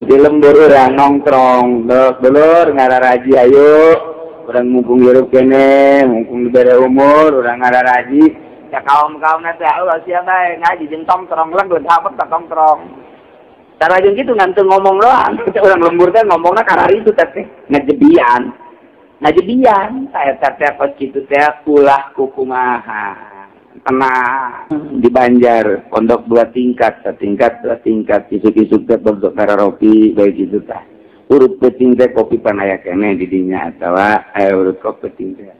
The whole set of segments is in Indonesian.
di lembur urang nongkrong dulur ngararaji ayo urang mumpung hirup kene mumpung dibere umur urang ngararaji ya kaum-kaum nanti Allah siapa ngaji jeung tongkrong lenggeun apa tak tongkrong cara jeung kitu ngantu ngomong doang urang lembur teh ngomongna karari itu teh ngajebian saya teh pas kitu teh ulah kukumaha tenang di Banjar pondok 2 tingkat isuk-isuk teh pondok kararopi baik itu tah urut penting teh kopi panaya kene di dinya atawa urut kopi penting teh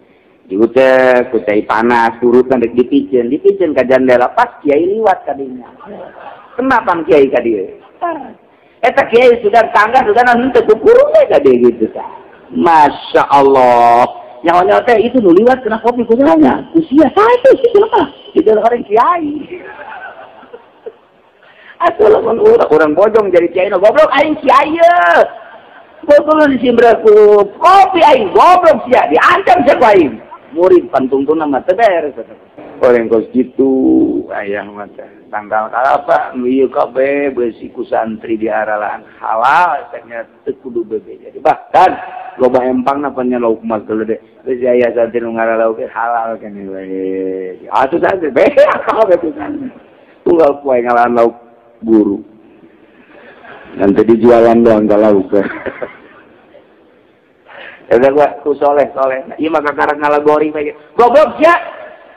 ieu teh ku cai panas urutan rek dipikeun ka jandela pas kiai liwat ka dinya kenapa kiai ka dieu eta kiai sudah tangga sudah henteu kukur ka dieu gitu tah masya Allah nyawa teh itu nu liwat kena kopi kusalahnya usia saya sih kenapa itu orang kiai asal orang bojong jadi kiai no goblok aing kiai ya goblok disimbraku kopi aing goblok sia diancam sia aing murid pantungtun nama teh beres orang kos gitu ayah mata tanggal apa ieu kabeh beusi ku santri diaralan halal ternyata teu kudu bebe jadi bahkan loba empangna pan lauk mah geuleuh geus aya santri nu ngaralauk halal keneh we atuh santri bebe kabeh pisan tunggal poe ngalahan lauk buru nanti dijualan doang lauk ada gua ku soleh ieu mah kakaran ngalagori bae goblok sia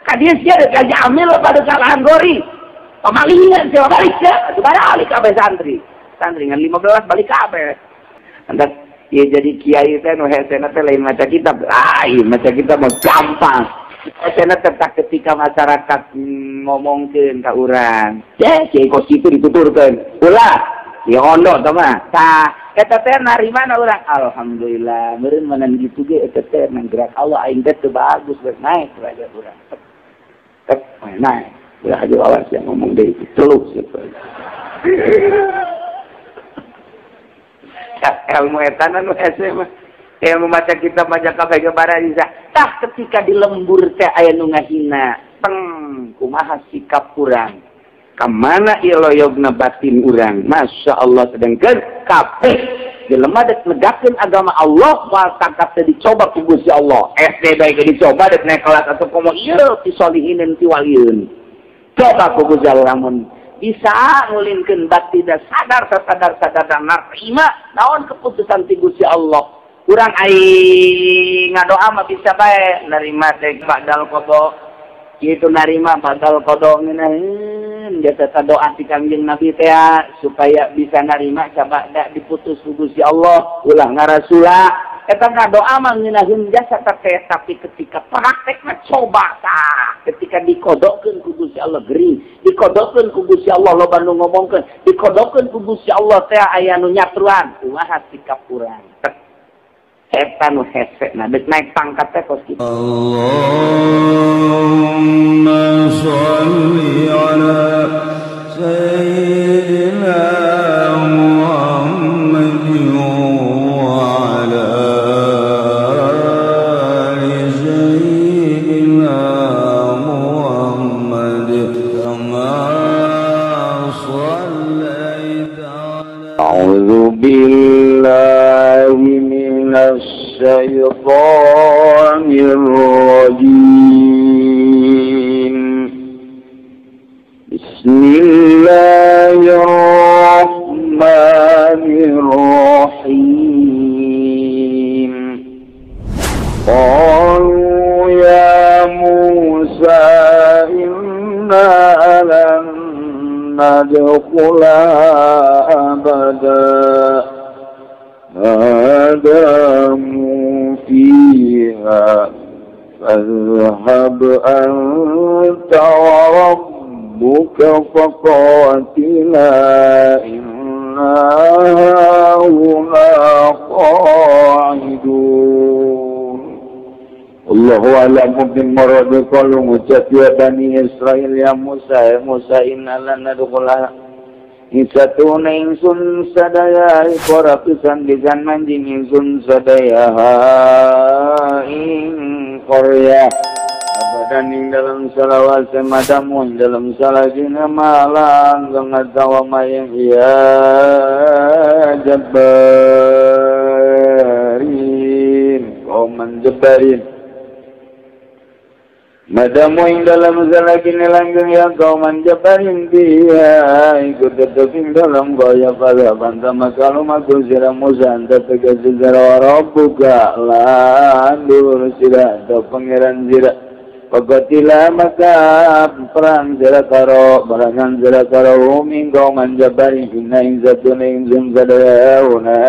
ka dieu sia da amil pada salahan gori pamalingan sia balik sia balik kabeh santri ngan 15 balik kabeh hendak ieu jadi kiai teh nu hesena teh lain maca kitab lain maca kitab mah gampang hesena teh ketika masyarakat ngomongkeun ka urang kiai kos kitu dituturkeun ulah ieu ondo tah mah tah eta teh narimana urang alhamdulillah meureun menan kitu ge eta teh nang gerak Allah aing teh teu bagus geus naik derajat urang naik ulah aja awas yang ngomong deui celuk situ ilmu etan anu hese mah ilmu maca kitab maca kabeh bararisa tah ketika di lembur teh aya nu ngahina teng kumaha sikap urang kamana iloyogna batin urang masyaallah sedengkeun kabeh jelema dek negakeun agama Allah wal tangkap teh dicoba ku Gusti Allah SD bae dicoba dek naik kelas atau komo ieu ti solihinin ti walieun coba ku Gusti Allah lamun bisa ngulinkeun batin da sadar narima naon keputusan ti Gusti Allah urang aing ngadoa mah bisa bae narima teh badal qada kitu narima badal qada ngeunaheun jasa doa ti Kangjeng Nabi teh supaya bisa narima coba da diputus ku Gusti Allah ulah ngarasula eta ngadoa mah ngeunaheun jasa teh tapi ketika praktekna coba tah ketika dikodokeun ku Gusti Allah gering dikodokeun ku Gusti Allah loba nu ngomongkeun dikodokeun ku Gusti Allah teh aya nu nyatruan kumaha sikap urang eta nu hese na deuk naik pangkat teh kos kitu Allahumma sholli ala sayyidina Muhammad wa ala ali sayyidina Muhammad kama shallaita a'udzu billahi الشيطان الرجيم بسم الله الرحمن الرحيم قالوا يا موسى إنا لن ندخلها أبدا ما داموا فيها فاذهب أنت وربك فقاتلا إنا هاهنا قاعدون الله أعلم بمراد قالوا موسى يا بني إسرائيل يا موسى إنا لن ندخلها Insatuna ingsun sadaya ipora pisan disan manjing ingsun sadaya ing Korea dan ing dalam salawat semadamu ing dalam salajina malang ngatawa mayang ya jabbarin qauman jabbarin madamu ing dalam salajina langgeng ya qauman jabbarin dia ikut tetap ing dalam gaya pada bantama kalau maku sirah Musa anta tegas sirah rabbuka landur sirah atau pangeran sirah Pagkatila maka perang sila karo, barangan sila karo, uminggaw manjabari, inaing zatuna ing zumzadayauna,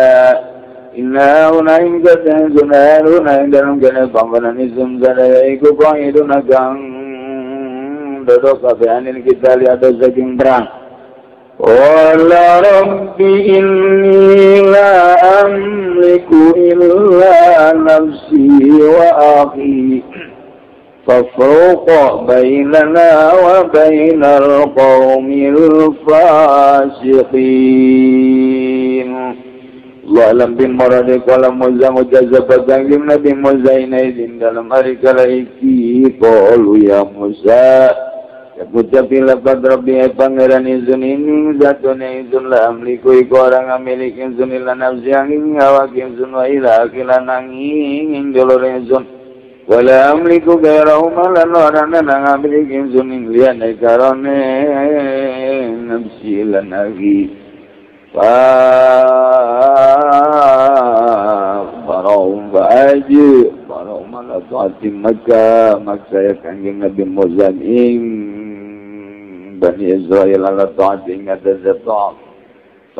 inauna ing zatuna, inaing dalam kena pangkanan ing zumzadayay, kukong itu nagang, dodok kabeanin kita lihat saking perang. Wala rabbi inni la amliku illa nafsi wa akhi. فافرق بيننا وبين القوم الفاسقين Allah alam bin marade kala Musa mujazab bagangim Nabi Musa inaidin dalam hari kala iki qalu ya Musa ya ucapin lapad Rabbi pangeran izun ini zatune izun la amliku iku orang amilik izun ila nafsi angin awak izun wa ila akilan angin dolor izun wala amliku gairahuma lan warana nang amlik insun lian karone nafsi lan agi Barau baju Barau malah tuati maka maksaya kanjeng Nabi Musa ing Bani Israel ala tuati ngata zatah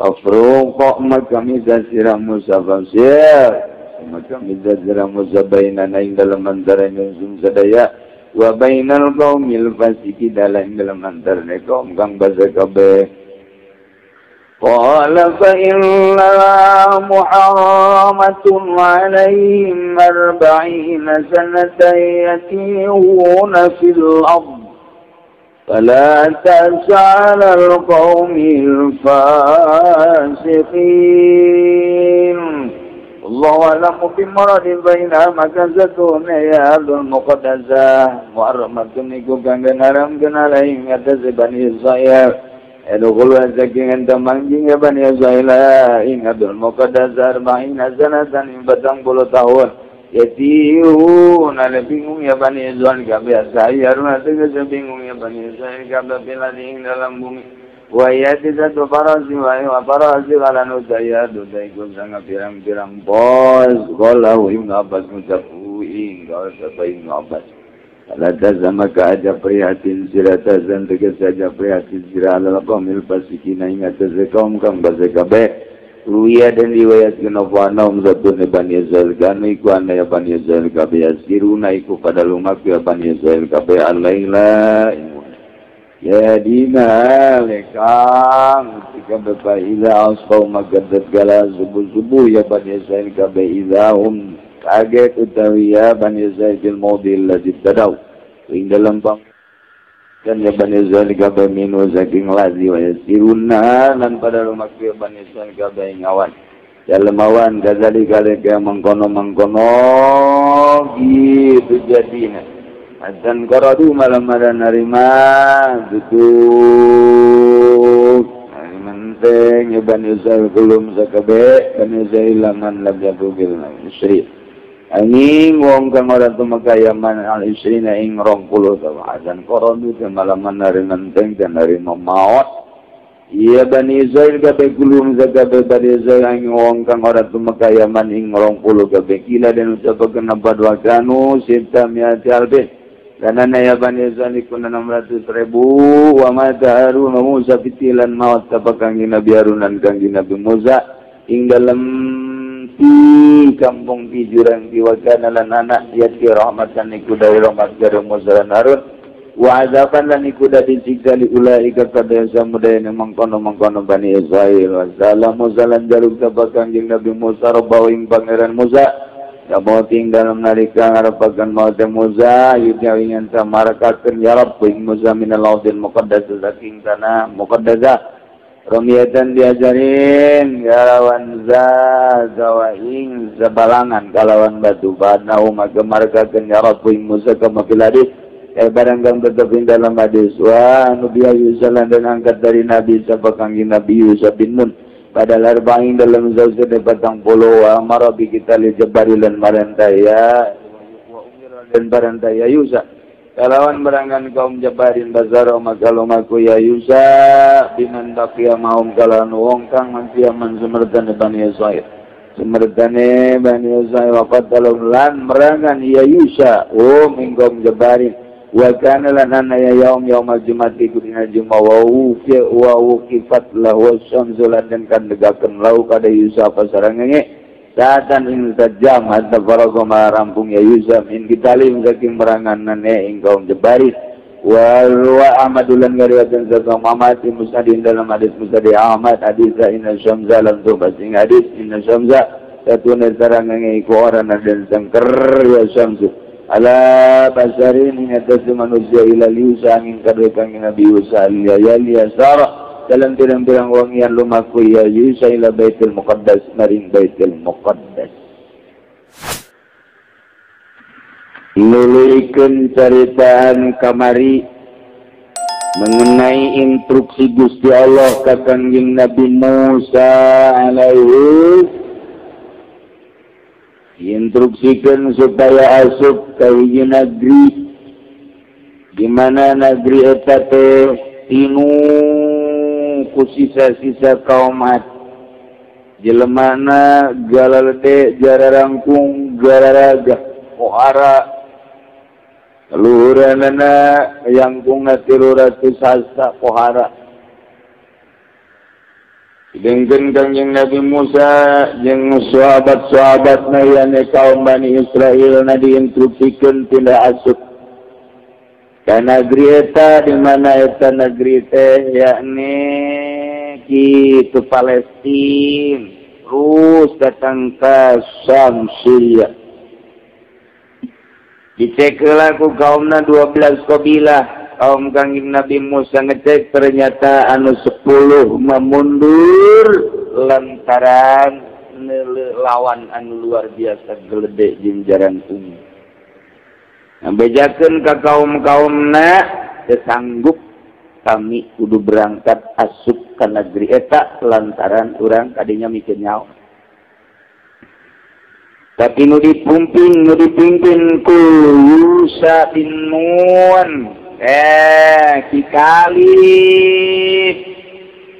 Tafruq maka misa sirah Musa fasir maka mizazira muzabainana ing dalam antara nyungsum sadaya wa bainal qaumil fasiki dalam antara kaum kang basa kabeh qala fa inna muharramatun alaihim 40 sanatan yatihuna fil ard fala tas'alal qaumil fasiqin Allah alamu bimaradin baina maka zatuna ya ardul muqaddasah muharramatun iku kang haram kenalaing atas Bani Israil edukul wasaking enta mangjing ya Bani Israil ing ardul muqaddasah 40 sanatan ing 40 tahun yatihun ala bingung ya Bani Israil kabeh sayaruna tegas bingung ya Bani Israil kabeh bilading dalam bumi Wayati satu parasi wa parasi ala nusaya dudai kusanga pirang-pirang bos golau Ibn Abbas ngucapuing kau sampai Ibn Abbas alada sama keaja prihatin sirata dan tegas saja prihatin sirah ala qawmil fasikina ingat kaum kang basa kabeh ruya dan riwayat kenapa satu Bani Israil kanu iku ana ya Bani Israil kabeh asiruna iku pada lumak ya Bani Israil kabeh alaila ya dina lekang ketika bapak ila asqau magadat gala subuh-subuh ya Bani Israil kabeh idahum kaget utawi ya Bani Israil fil maudil ladzi tadaw ing dalam pang dan ya Bani Israil kabeh minu saking lazi wa yasiruna lan pada rumah ya Bani Israil kabeh ngawan dalam awan gazali kale kaya mengkono gitu jadinya dan koradu malam ada narima duduk hari menteng ya Bani Israil belum sakabe Bani Israil laman labjadu bil isri angin wong kang ora tumakaya man al isri na ing 20 tawa dan koradu malam hari menteng dan hari maut iya Bani Israil kabe belum sakabe Bani Israil angin wong kang ora tumakaya man ing 20 kabe kila dan ucapaken apa dua kanu sita miati albin karena ya Bani Israil kuna 600,000 wa mata Harun Musa fitilan maut tapakang Nabi Harun dan kang Nabi Musa ing dalam ti kampung ti jurang ti wagana lan anak yati rahmatan iku dari rahmat dari Musa dan Harun wa azaban lan iku dari siksa li ulaika kada samudaya mangkono Bani Israil wa salamu salam jaluk tapakang Nabi Musa rabbahu ing pangeran Musa Kamoting dalam narika ngarapakan maute Musa yudhawingan sa marakakan yarab puing Musa minal laudin muqaddasa saking tanah muqaddasa Romiyatan diajarin kalawan zawaing zabalangan kalawan batu badnau maka marakakan yarab puing Musa kamakil hadis barangkang tetapin dalam hadis wa anu biya yusalan dan angkat dari Nabi sapa kangjeng Nabi Yusuf bin Nun pada larbangin dalam zauj petang puluh wa marabi kita li jabari lan marantaya wa umira dan barantaya Yusuf kalawan berangan kaum jabarin bazaro magalomaku ya Yusuf biman baqiya maum kalan wong kang mantiaman sumertan Bani Israil sumertane Bani Israil wafat dalam lan merangan ya Yusuf mingkom jabarin wa kana lana ya yaumal jumati kudina juma wa kifat lahu syamsulan dan kan degakeun lau kada Yusuf pasarange saatan ing sajam hatta faraga rampung ya Yusuf in kitalim saking merangan nane ing kaum jebari wa Ahmadulan ngariwatan saka Muhammad musnadin dalam hadis musnad Ahmad hadis inna syamsa lan tubasing hadis inna syamsa satuna sarange iku orang dan sangker ya syamsu ala basarin ing atas manusia ila liusa angin kadue kang Nabi Musa ya sarah dalam pirang-pirang wong yang lumaku ya Yusuf ila Baitul Muqaddas maring Baitul Muqaddas nuluykeun caritaan kamari mengenai instruksi Gusti Allah ka kangjeng Nabi Musa alaihi diinstruksikan supaya asup ke hiji negeri di mana negeri eta teh tinu ku sisa-sisa kaumat jelemana galalede jararangkung gararaga pohara luhuranana yangkungna 300 hasta pohara dengkeun kangjeng Nabi Musa jeung sahabat-sahabatna yane kaum Bani Israil na diinstruksikeun pindah asup ka negeri eta di mana eta negeri teh yakni kitu Palestina terus datang ke Syam Syria dicek ku kaumna 12 kabilah kaum kangjeng Nabi Musa ngecek ternyata anu 10 memundur lantaran lawan anu luar biasa geledek jeung jarangkung. Bejakeun ka kaum-kaumna teu sanggup kami kudu berangkat asup ka negeri eta lantaran urang kadinya mikir nyawa. Tapi nu dipimpin ku Yusuf bin Nun kikalif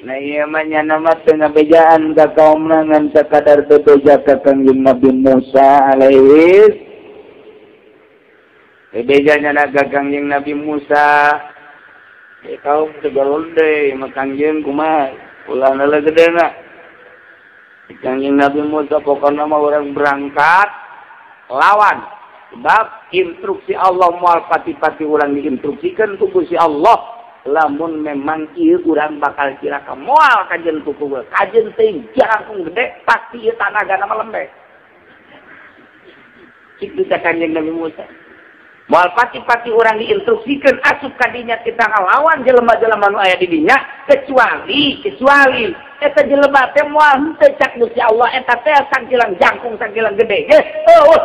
nah iya manya nama tengah bejaan ka kaum ngan sakadar bebeja ka kangjeng Nabi Musa alaihi bejanya na ka kangjeng Nabi Musa kaum tegalon deui makangjeng kumaha ulana le gedena kangjeng Nabi Musa pokona mah urang berangkat lawan sebab instruksi Allah moal pati-pati urang diinstruksikan ku Gusti Allah lamun memang ieu urang bakal cilaka moal kajen kuku kajen teh jarang gede pasti ieu tanagana mah lembek cik bisa kanjeng Nabi Musa moal pati-pati urang diinstruksikan asup kadinya kita ngalawan jelema-jelema nu aya di dinya kecuali eta jelema teh moal henteu cak Gusti Allah eta teh sakilang jangkung sakilang gede ge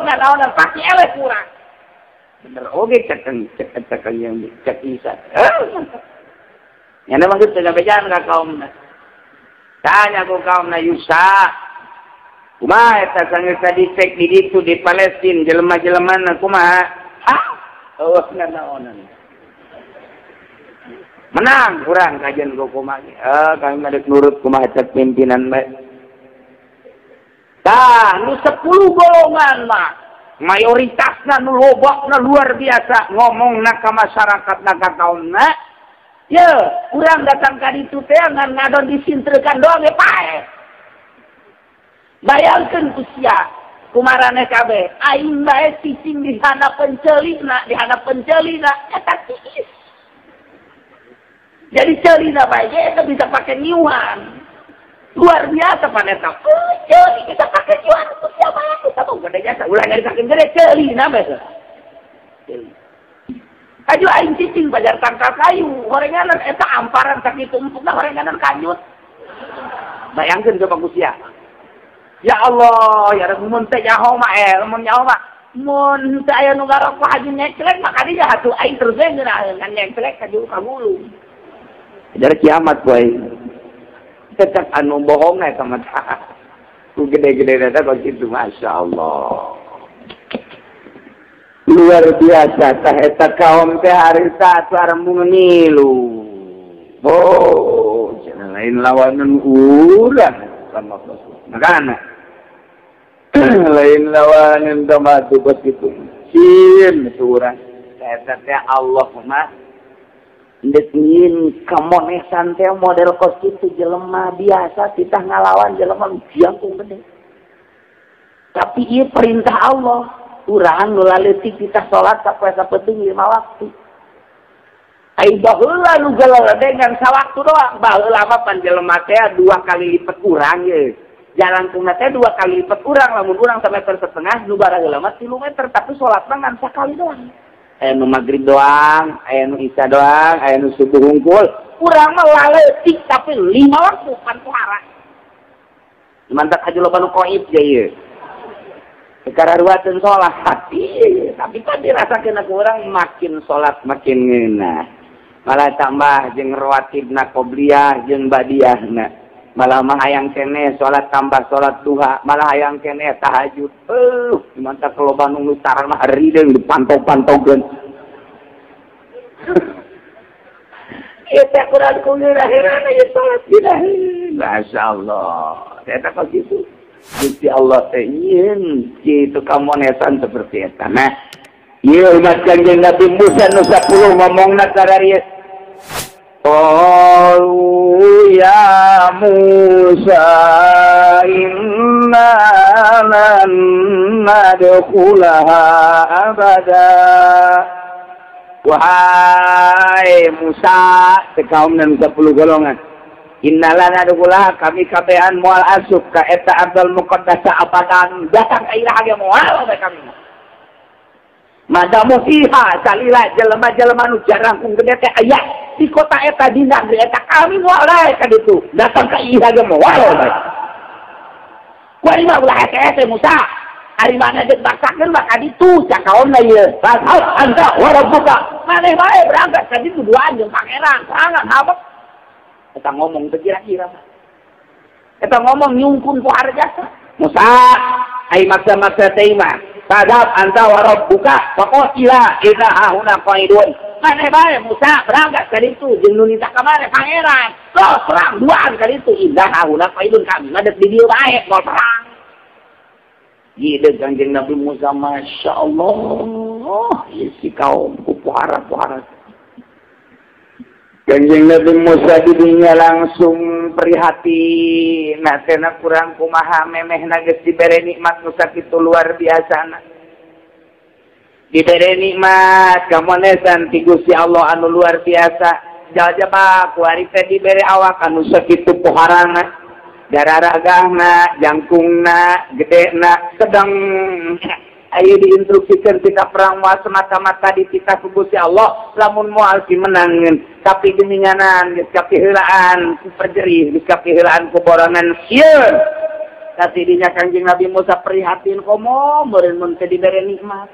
nganaonan pasti eleh kurang bener oge cek yang cek Isa nya mah geus teu bejaan ka kaumna tanya ku kaumna Yusuf kumaha eta sanggeus dicek di ditu di Palestina jelema-jelemana kumaha nganaonan menang kurang kajian kumaha kami ngadek nurut kumaha cek pimpinan bae tah nu 10 golongan mah mayoritasna nu lobokna luar biasa ngomongna ka masyarakatna ka kaumna ye urang datang ka ditu teh ngan ngadon disintrekan doang ge pae bayangkeun usia kumarane kabeh aing bae cicing di hadapan celina eta tiis jadi celina bae eta bisa pakai nyuan luar biasa paneta celi bisa pakai nyuan itu siapa kita tuh gede jasa ulah nyari saking gede celina bae celi aju aing cicing bajar tangkal kayu gorenganan eta amparan sakitu empukna gorenganan kanyut bayangkeun coba Gusti ya Allah ya mun teh nyaho mah mun nyaho mah mun saya nu ngarok haji nyeklek maka dia hatu aing terus ngeunaan nyeklek ka juru kagulu. Dari kiamat boy. Tetap anu bohong eta mah. Ku gede-gede eta kok kitu masyaallah. Luar biasa tah eta kaum teh harita sareng nilu. Oh, jangan lain lawanan urang sama makana. Lain lawanan damatu bos itu. Sin surah. Eta teh Allahumma ndeukeun kamonesan teh model kos kitu jelema biasa kita ngalawan jelema jangkung gede. Tapi ieu perintah Allah. Urang nu laletik kita salat sapoe sapeting 5 waktu. Ai baheula nu galadegan sawaktu doang, baheula mah pan jelema teh 2 kali lipat urang ye. Jalan tengah teh 2 kali lipat urang, lamun urang 1,5 meter, nu baraheula mah 3 meter, tapi salatna ngan sakali doang. Aya nu magrib doang, aya nu isya doang, aya nu subuh hungkul. Urang mah laletik tapi 5 waktu pan pohara. Mantap aja loba nu qoib ge ieu. Kararuateun salat. Iya, tapi kan dirasakeun ku urang makin salat makin ngeunah. Malah tambah jeung rawatibna qobliyah jeung badiahna. Malah mah hayang keneh salat tambah salat duha, malah hayang keneh tahajud. Mantap loba nu lutaran mah rideung dipantau-pantaukeun. Ieu teh Quran ku ngirahirana ieu salat ilahi. Masyaallah. Eta kok kitu. Gusti Allah teh ieun kitu kamonesan seperti eta. Nah, ieu umat Kanjeng Nabi Musa nu 10 ngomongna kararieu. Qalu ya Musa inna lan nadkhulaha abada. Wahai Musa, kaum dan 10 golongan. Innalana dukulah kami kabehan mual asuk ka eta Abdul Muqaddasa abadan datang ka irah ge mual bae kami. Madamu fiha salila jelema-jelema nu jarang kung gede teh aya di kota eta di negeri eta kami mual lae ka ditu datang ka irah ge mual bae. Kuari mah ulah teh Musa ari mana geus baksakeun mah ka ditu cak kaonna ieu. Rasal anta wa rabbuka maneh bae berangkat ka ditu duaan jeung pangeran sangat habek. Kita ngomong kira-kira. Kita ngomong nyungkun ku harga. Musa, ai maksa-maksa tema. Sadap anta wa rabbuka faqila idza hauna qaidun. Mane bae Musa berangkat ka ditu jeung nu nita ka mane pangeran. Terus perang duaan ka ditu idza hauna qaidun kami ngadeg di dieu bae mau perang. Gide Kanjeng Nabi Musa masyaallah. Si kaum ku puara-puara. Kanjeng Nabi Musa didinya langsung prihatin. Natena kurang kumaha memehna geus dibere nikmat nu sakitu luar biasana. Dibere nikmat kamonesan ti Gusti Allah anu luar biasa. Jajaba ku ari teh dibere awak anu sakitu poharana. Dararagahna, jangkungna, gedena sedang ayo diinstruksikan kita perang moal semata-mata di kita Gusti Allah lamun moal si menangeun tapi geninganan geus kapiheulaan perjerih geus kapiheulaan kuborangan ieu kasidinya Kanjeng Nabi Musa prihatin komo meureun mun teu dibere nikmat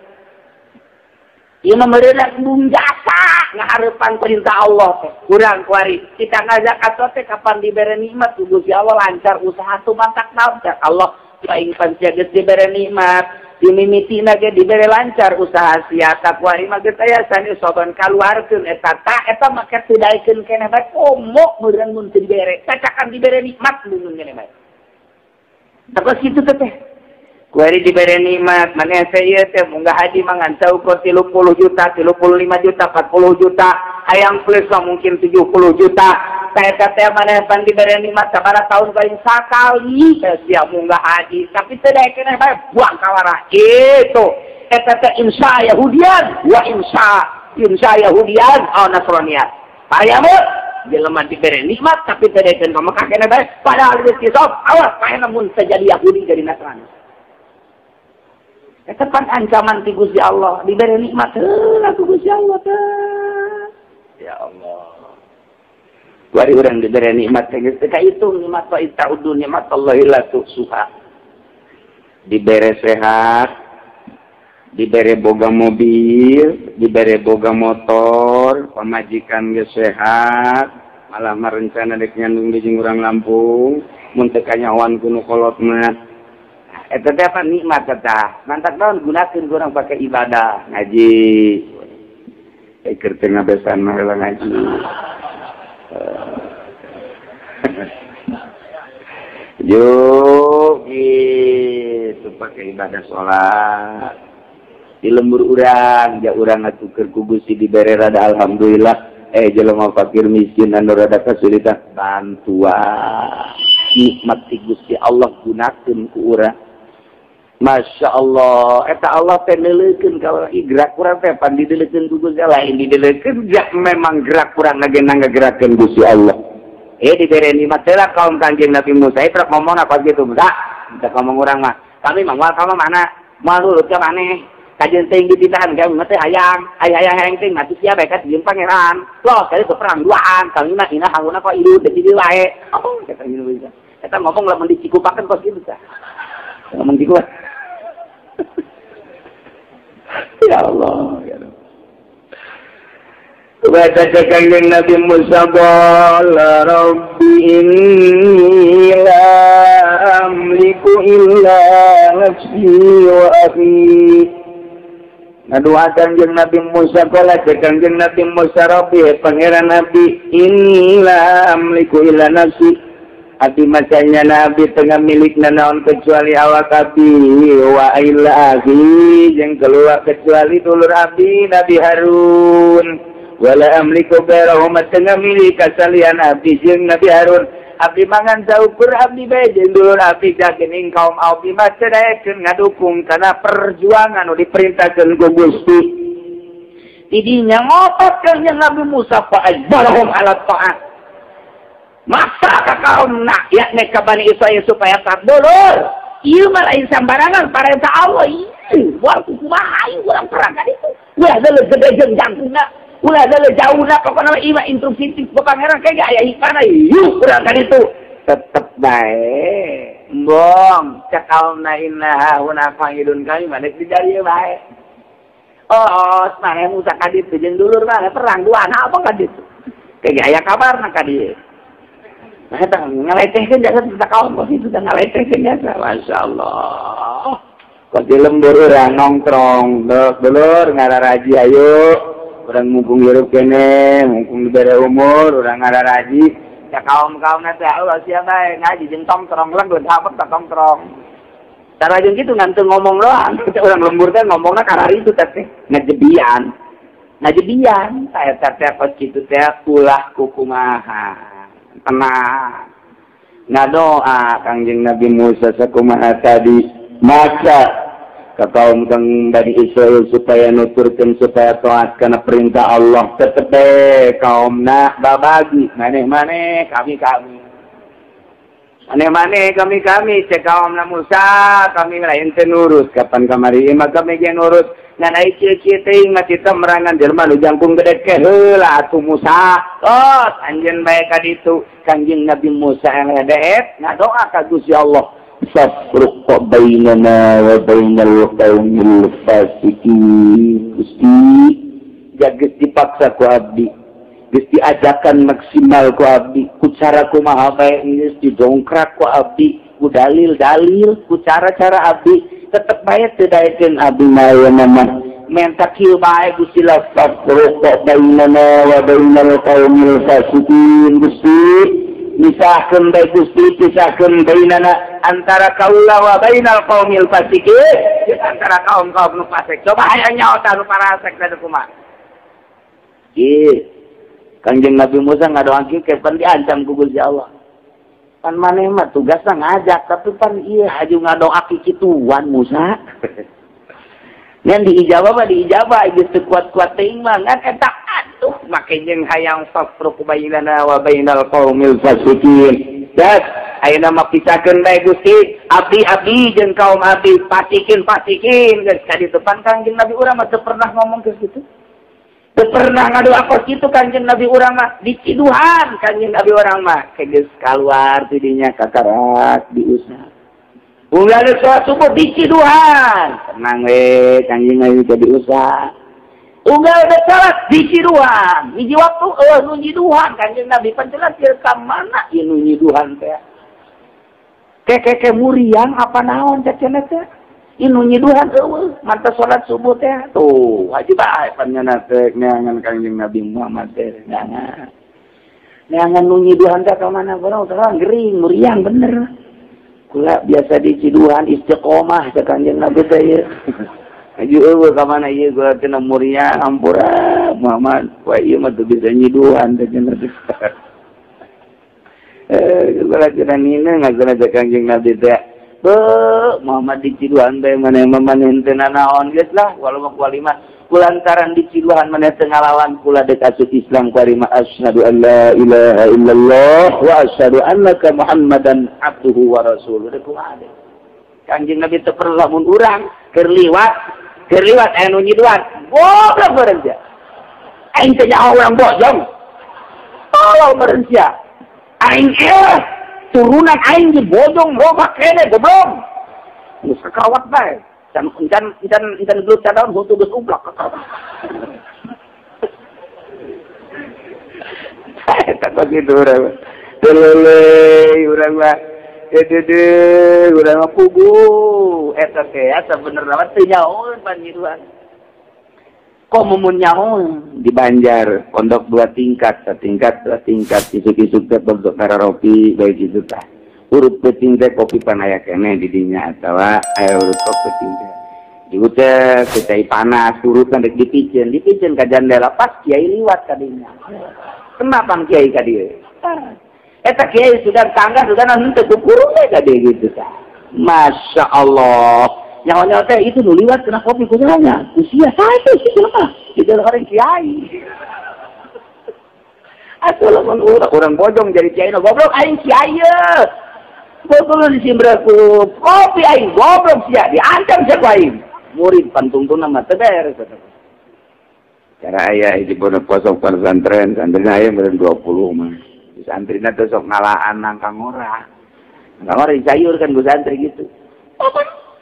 ieu mah meureun bung jasa ngahareupan perintah Allah teh kurang kuari kita ngajak atuh teh kapan dibere nikmat Gusti Allah lancar usaha tumantak naon teh Allah paing pancia geus dibere nikmat dimimiti nage dibere lancar usaha siata kuari mah geus aya sani soban kaluarkeun eta eta make tudaikeun keneh bae komo meureun mun teu dibere cacakan dibere nikmat mun keneh bae terus kitu teh kuari dibere nikmat maneh teh ieu teh munggah haji mangan saukur 30 juta 35 juta 40 juta hayang plus mungkin 70 juta eta teh maneh pan dibere nikmat sabaraha taun paling sakali siap munggah haji tapi teu daek keneh bae buang kawarah itu eta teh insya Yahudian wa insya Yahudian au Nasranian payamu jelema dibere nikmat tapi teu daek ka Mekah keneh bae padahal geus kisop awas paena mun terjadi Yahudi jadi Nasrani. Eta pan ancaman ti Gusti Allah dibere nikmat heuh ku Gusti Allah teh. Ya Allah. Wari urang dibere nikmat teh geus teu kahitung nikmat wa itaudu nikmat Allah la tuhsuha. Dibere sehat, dibere boga mobil, dibere boga motor, pamajikan ge sehat, malah merencana dek nyandung di urang Lampung, mun teu kanyawan kuno kolot mah. Eta teh apa nikmat eta. Mantap naon gunakeun urang pake ibadah, ngaji. Keur teu ngabesan mah heula ngaji. Yuk, gitu pakai ibadah sholat. Di lembur urang, ja urang ngatukeun ku Gusti dibere rada alhamdulillah. Jelema fakir miskin anu rada kesulitan bantuan. Nikmat ti Gusti Allah gunakeun ku urang. Masya Allah, eta Allah teh neuleukeun ka gerak urang teh pan didelekeun ku Gusti Allah, didelekeun jak memang gerak urang ngagena ngagerakeun Gusti Allah. Diberi nikmat telah kaum Kanjeng Nabi Musa itu ngomong apa gitu Musa? Kita ngomong orang mah. Kami mangwal kamu mana? Mau urut ke mana? Kajian tinggi ditahan kami mati hayang, ayah hayang ting mati siapa kat jeung pangeran. Loh, kali itu perang duaan, kami mah ina hanguna kok ieu teh di wae. Oh, kata ieu bisa. Eta ngomong lamun dicikupakeun kos kitu tah. Ngomong diku. Ya Allah, ya Allah. Baca Kanjeng Nabi Musa qala rabbi inni la amliku illa nafsi wa akhi. Ngadua Kanjeng Nabi Musa qala Kanjeng Nabi Musa rabbi pangeran Nabi inni la amliku illa nafsi. Abdi macanya Nabi tengah milik naon kecuali awak abdi wa illa akhi jeung keluar kecuali dulur abdi Nabi Harun. Wala amliku gairahum tengah milik kasalian abdi jeung Nabi Harun. Abdi mangan saukur abdi bae jeung dulur abdi jagening kaum abdi mah cedaekeun ngadukung kana perjuangan nu diperintahkeun ku Gusti. Tidinya ngotot jeung Nabi Musa fa ajbarahum ala ta'at. Maksa ka kaumna yakni ka Bani Israil supaya taat dulur. Ieu mah lain sambarangan parentah Allah. Ieu waktu kumaha ieu urang perang ka ditu. Ulah deuleu gede jeung jangkuna. Ulah ada jauh nak pokoknya ima intrusif ke pangeran kayak gak ayah hikmana yuk kurang kan itu tetep baik bong cakauna inna huna fangidun kami mana dijari baik oh mana Musa kadit jeung dulur mana perang dua anak apa kadit kayak ayah kabar nak kadit nah kita ngaletehkeun jasa kita kawan kok itu dah ngaletehkeun jasa Masya Allah kok di lembur urang nongkrong dulur ngararaji ayo orang mumpung hirup kene, mumpung diberi umur, orang ngararaji. Ya kaum-kaum nanti Allah siapa ngaji jeung tongkrong lang ledapet tak tongkrong. Cara jeung kitu ngantu ngomong doang. Orang lembur teh ngomongna karari itu teh ngajebian. Ngajebian, saya teh pas kitu teh ulah kukumaha. Tenang. Ngadoa Kangjeng Nabi Musa sakumaha tadi, maka ke kaum kang Bani Israil supaya nuturkeun supaya taat kana perintah Allah tetep kaumna babagi maneh-maneh kami maneh-maneh kami cek kaumna Musa kami lain teu nurut kapan kamari mah kami ge nurut ngan ai kieu-kieu teuing mah kita merangan jelema nu jangkung gede ke heula atuh Musa oh anjeun bae ka ditu Kanjeng Nabi Musa ngadeet ngadoa ka Gusti Allah Fafruq bainana wa bainal qaumil fasiqin Gusti jages dipaksa ku abdi geus diajakan maksimal ku abdi ku cara kumaha bae geus didongkrak ku abdi ku dalil-dalil ku cara-cara abdi tetep bae teu daekeun abdi mayeuna mah menta kieu bae Gusti la fafruq bainana wa bainal qaumil fasiqin Gusti misahkeun bae Gusti pisahkeun bainana antara kaula wa bainal qaumil fasiqin antara kaum-kaum nu fasik coba aya nyaota nu parasek teh kumaha Kanjeng Nabi Musa ngadoakeun ke pan diancam ku Gusti Allah pan maneh mah tugasna ngajak tapi pan ieu aju ngadoakeun kituan Musa ngan diijabah mah diijabah geus teu kuat-kuat teuing mah ngan eta atuh make jeung hayang fafruq bainana wa bainal qaumil fasiqin das ayeuna mah pisahkeun bae Gusti abdi jeung kaum abdi pasikeun geus ka ditu pan Kanjeng Nabi urang mah teu pernah ngomong ke situ teu pernah ngadoa kos kitu Kanjeng Nabi urang mah diciduhan Kanjeng Nabi urang mah geus kaluar ti dinya kakarak diusah Unggal sholat subuh di Ciduhan. Tenang we, Kangjeng Nabi jadi usaha. Unggal sholat di Ciduhan. Hiji waktu nu Ciduhan Kangjeng Nabi pancelan ka mana ieu nu Ciduhan teh. Keke muriang apa naon teh cenah teh. Ieu Ciduhan eueuh manta sholat subuh teh. Tuh, haji bae panjenengan teh neangan Kangjeng Nabi Muhammad teh. Neangan nu Ciduhan teh ka mana barang terang gering muriang bener. Kula biasa di Ciduhan istiqomah ka Kanjeng Nabi teh ieu. Aju eueuh ka mana ieu kula teh muriang ampura Muhammad. Wah ieu mah teu bisa nyiduhan teh cenah teh. Kula cenah nina ngageuna ka Kanjeng Nabi teh. Muhammad di Ciduhan teh maneh maneh teu nanaon geus lah walau kualimat. Kulantaran di Ciduhan maneh teu ngalawan kula deuk asup Islam kuarima asyhadu an la ilaha illallah wa asyhadu annaka Muhammadan abduhu wa rasuluh. Kumaha deh. Kanjeng Nabi teu perlu lamun urang keur liwat aya nu nyiduhan. Goblok beureum sia. Aing teh nyaho urang bojong. Tolol beureum sia. Aing turunan aing di bojong loba kene goblok. Geus kakawat bae. Encan gelut cadaon hutu geus ublak ka. Tak begitu urang. Telele urang mah. Urang mah pugu. Eta teh asa bener banget teu nyaho panjiruan. Komumun nyaho di Banjar, pondok 2 tingkat, setingkat, 2 tingkat, isuk-isuk teh pondok kararopi bae kitu tah. Urut peuting teh kopi pan aya keneh di dinya atawa aya urut kopi peuting teh. Ieu teh teh panas urutan dek dipikeun ka jandela pas kiai liwat ka dinya. Kenapa kiai ka dieu? Eta kiai sudah tangga sudah henteu kukurung teh ka dieu gitu tah. Masya Allah. Nyawa-nyawa teh itu nu liwat kena kopi kukurangnya. Usia sae sih kenapa? Di dalam orang kiai. Atuh lamun urang bojong jadi kiai goblok aing kiai ye. Betul di simbraku kopi aing goblok sia diancam sia ku aing. Murid pantungtuna mah teu beres. Cara aya di pondok kosong pesantren, santri aya meureun 20 mah. Di santrina teh sok ngalaan nang kang ora. Kang ora dicayur kan ku santri gitu.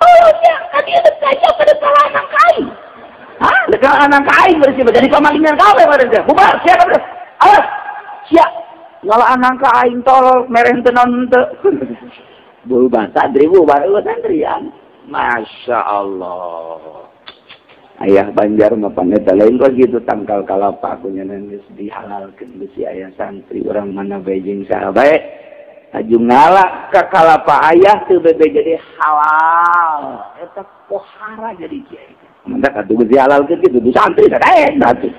Oh ya, kan dia kaca pada salah anak kain. Hah? Dekat anak kain bersih jadi pamalingan kau bersih. Bubar siapa bersih? Awas, siap. Ngalah anak kain tol mereh tenon te. Bubar santri bubar santrian. Masya Allah. Ayah Banjar mah pandeta lain kok gitu tangkal kalapa punya geus dihalalkeun besi ayah santri orang mana beijing sahabat. Aju ngalak ka kalapa ayah teu bebe jadi halal. Eta pohara jadi kiai. Mendak atuh geus dihalalkeun kitu di santri da daek atuh.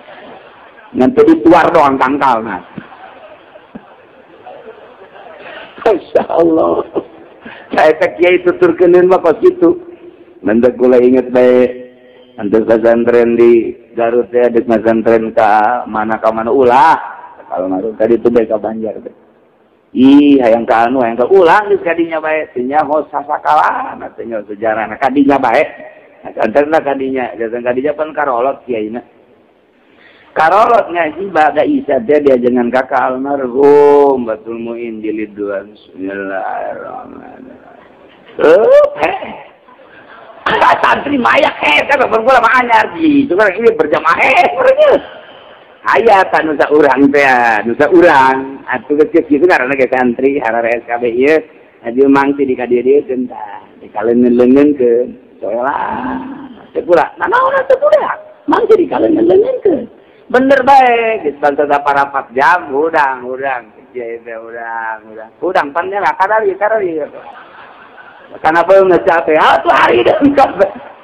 Ngan teu dituar doang tangkalna. Masyaallah. Saya teh kiai tuturkeun mah kos kitu. Mendak kula inget bae antes pesantren di Garut teh deuk pesantren ka mana ulah. Kalau ngaruh tadi teh ka Banjar teh. Ih, hayang ka anu, hayang ka ulang geus kadinya bae, teu nyaho sasakalan, teu nyaho sejarahna kadinya bae. Antarna kadinya, datang kadinya pan karolot kiaina. Karolot ngaji baga Isa teh diajengan kakak almarhum Batul Muin jilid 2. Bismillahirrahmanirrahim. Santri mayak eta berbula mah anyar gitu kan ini berjamaah urangnya. Aya tanu saurang teh, nu saurang atuh geus kitu ngaranna ge santri harare SKB ieu, aju mangsi di ka dieu teh tah, dikaleungeunkeun. Soelah. Teu pula, nanaon teu pula. Mangsi dikaleungeunkeun. Bener bae, geus bantah saparapat jam udang, kieu teh udang. Udang pan nya kadari. Kana beung capek, atuh hari deung kabeh.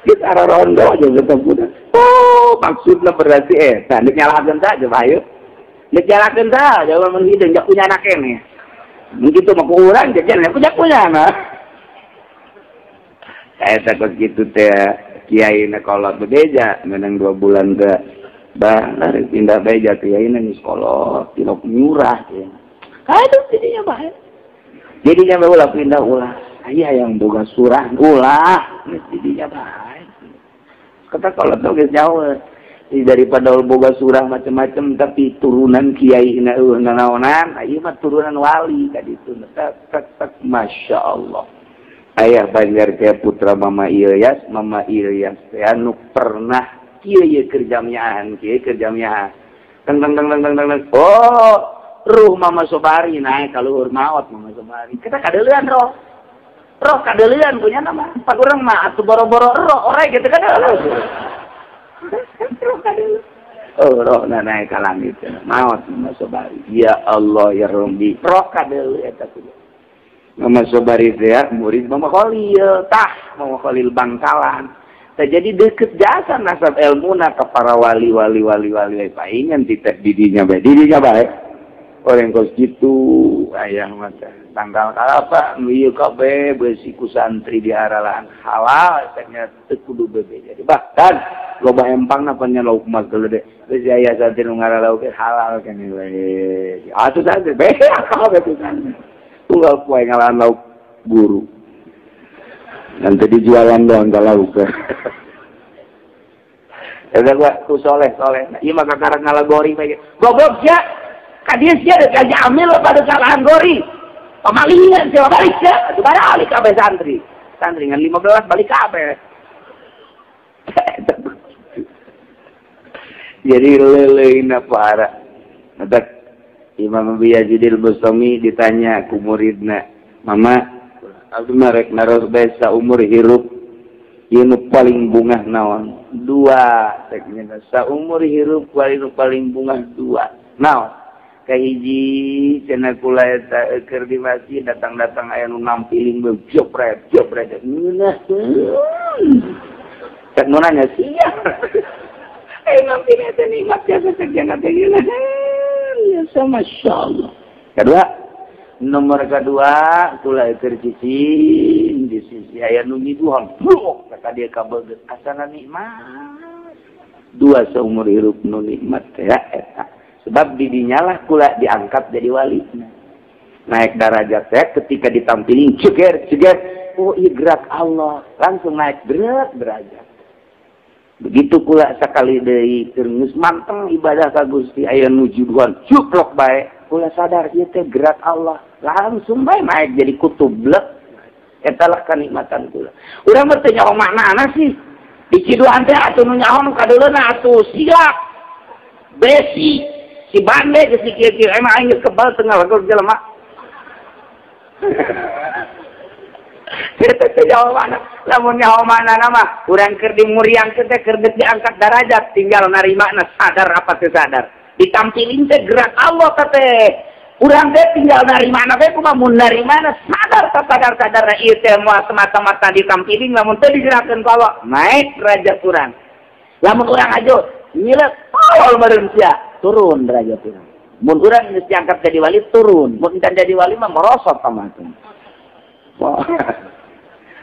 Kita rondo aja ketemu. Oh, maksudnya berarti nek nyalakeun saja bae. Nek nyalakeun saja jawa menghideung jak punya anak kene. Begitu mah urang jajan punya mah. Saya takut gitu teh kiai na kolot bebeja menang 2 bulan teh. Bah, lari pindah beja kiai na kolot, tilok nyurah ya. Kados jadinya bae. Jadinya ulah pindah ulah. Aya yang boga surah ulah, jadinya bae. Kata kalau tuh geus jauh daripada boga surah macam-macam tapi turunan kiai naonan ieu mah turunan wali tadi itu masya Allah ayah banjar teh putra Mama Ilyas teh anu pernah kieu kerjamiahan teng oh ruh Mama Sobari naik ka luhur maot Mama Sobari kita kadeuleun roh kadeuleun punya nama pan urang mah atuh boro-boro roh orai gitu kan roh naik ka langit maot Mama Sobari ya Allah ya Rabbi roh kadeuleun eta kudu Mama Sobari teh murid Mama Khalil Mama Khalil Bangkalan jadi deket jasa nasab ilmuna ka para wali paingan titeh didinya bae orang kos gitu ayah mata tanggal kalapa ieu kabeh beusi ku santri diaralaan halal ternyata teu kudu bebe jadi bahkan loba empangna panya lauk mas gede geus aya santri nu ngaralauk halal keneh we atuh santri bebe kabeh pisan tunggal poe ngalahan lauk guru nanti dijualan doang kalau ada gua ku soleh ieu mah kakarang ngalegori bae goblok sia kadieu sia da gaji amil pada salahan gori pamalingan sia balik sia balik kabeh santri ngan 15 balik kabeh jadi leuleuna para ada Imam Abi Yazid Al-Bustami ditanya ku muridna Mama abdi marek naros bae saumur hirup ieu nu paling bungah naon 2 teknya saumur hirup paling bungah 2 naon kahiji cenah kula eta keur di masjid datang aya nu nampiling jopret ngeunah cek nu nanya sia nampiling teh nikmat jasa kerjana teh geuna ya masyaallah kedua nomor kedua kula keur cicing di sisi aya nu ngiduhan blok kata dia kabeget asana nikmat 2 seumur hirup nu nikmat ya eta sebab didinya lah kula diangkat jadi wali naik derajat teh ketika ditampilin ceger oh iya gerak Allah langsung naik derajat begitu kula sakali deui keur geus manteng ibadah ka Gusti aya nuju duan cuplok bae kula sadar ieu teh gerak Allah langsung bae naik jadi kutub blek eta lah kanikmatan kula urang mah teu nyaho maknana sih di ciduan teh atuh nu nyaho nu kadeuleuna atuh silak besi si bande ke si kieu emang aing kebal tengah lagu jelema kita teh jawaban lamun nyaho manana mah urang keur dimuriangkeun teh keur diangkat derajat tinggal narimana sadar apa teu sadar ditampilin teh gerak Allah teh urang teh tinggal narimana bae kumaha mun narimana sadar ieu teh moal semata-mata ditampilin lamun teu digerakkeun ku Allah naik derajat urang lamun urang ajo nyileuk awal meureun sia turun derajat urang. Mun urang geus diangkat jadi wali turun, mun encan jadi wali mah merosot pamakeun. Wah.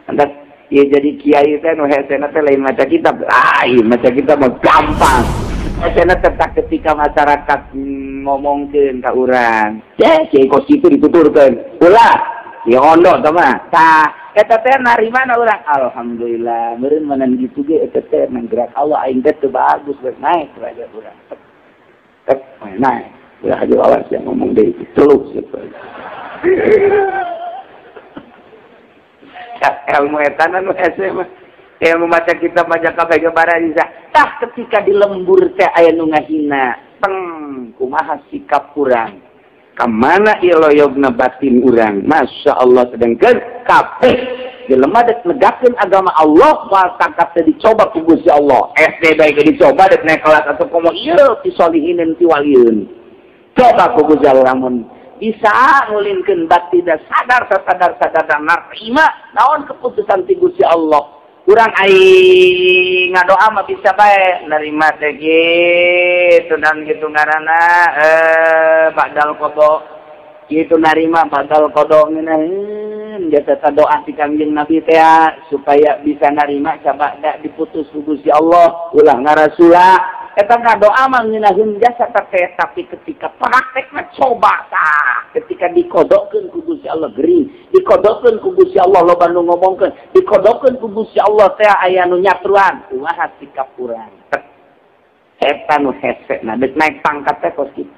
Andak ieu jadi kiai teh nu hesena teh lain maca kitab. Lain maca kitab mah gampang. Hesena tetap ketika masyarakat ngomongkeun ka urang. Kiai kos itu dituturkeun. Ulah, ieu ondo tah mah. Tah eta teh narimana urang. Alhamdulillah, meureun menan kitu ge eta teh gerak Allah aing teh teu bagus geus naik derajat urang. Naik, ya haji awas yang ngomong deh celuk gitu. Ilmu etan anu hese mah ilmu maca kitab maca kabeh bararisa tah ketika di lembur teh aya nu ngahina kumaha sikap urang kamana iloyogna batin urang masya Allah sedengkeun kabeh jelema dek negakeun agama Allah wal tangkat teh dicoba ku Gusti Allah SD bae dicoba dek naik kelas atau komo ieu ti solihinin ti walieun coba ku Gusti Allah lamun bisa ngulinkeun batin da sadar narima naon keputusan ti Gusti Allah urang aing ngadoa mah bisa bae narima teh kitu dan kitu ngaranna badal qada kitu narima badal qada ngeunaheun jasa doa ti Kangjeng Nabi teh supaya bisa narima coba dak diputus ku Gusti Allah ulah ngarasula eta ngadoa mah ngeunaheun jasa teh tapi ketika praktekna coba tah ketika dikodokkeun ku Gusti Allah gering dikodokkeun ku Gusti Allah loba nu ngomongkeun dikodokkeun ku Gusti Allah teh aya nu nyatruan kumaha sikap urang Eta nu hese, nah dek naik pangkat teh kos kitu.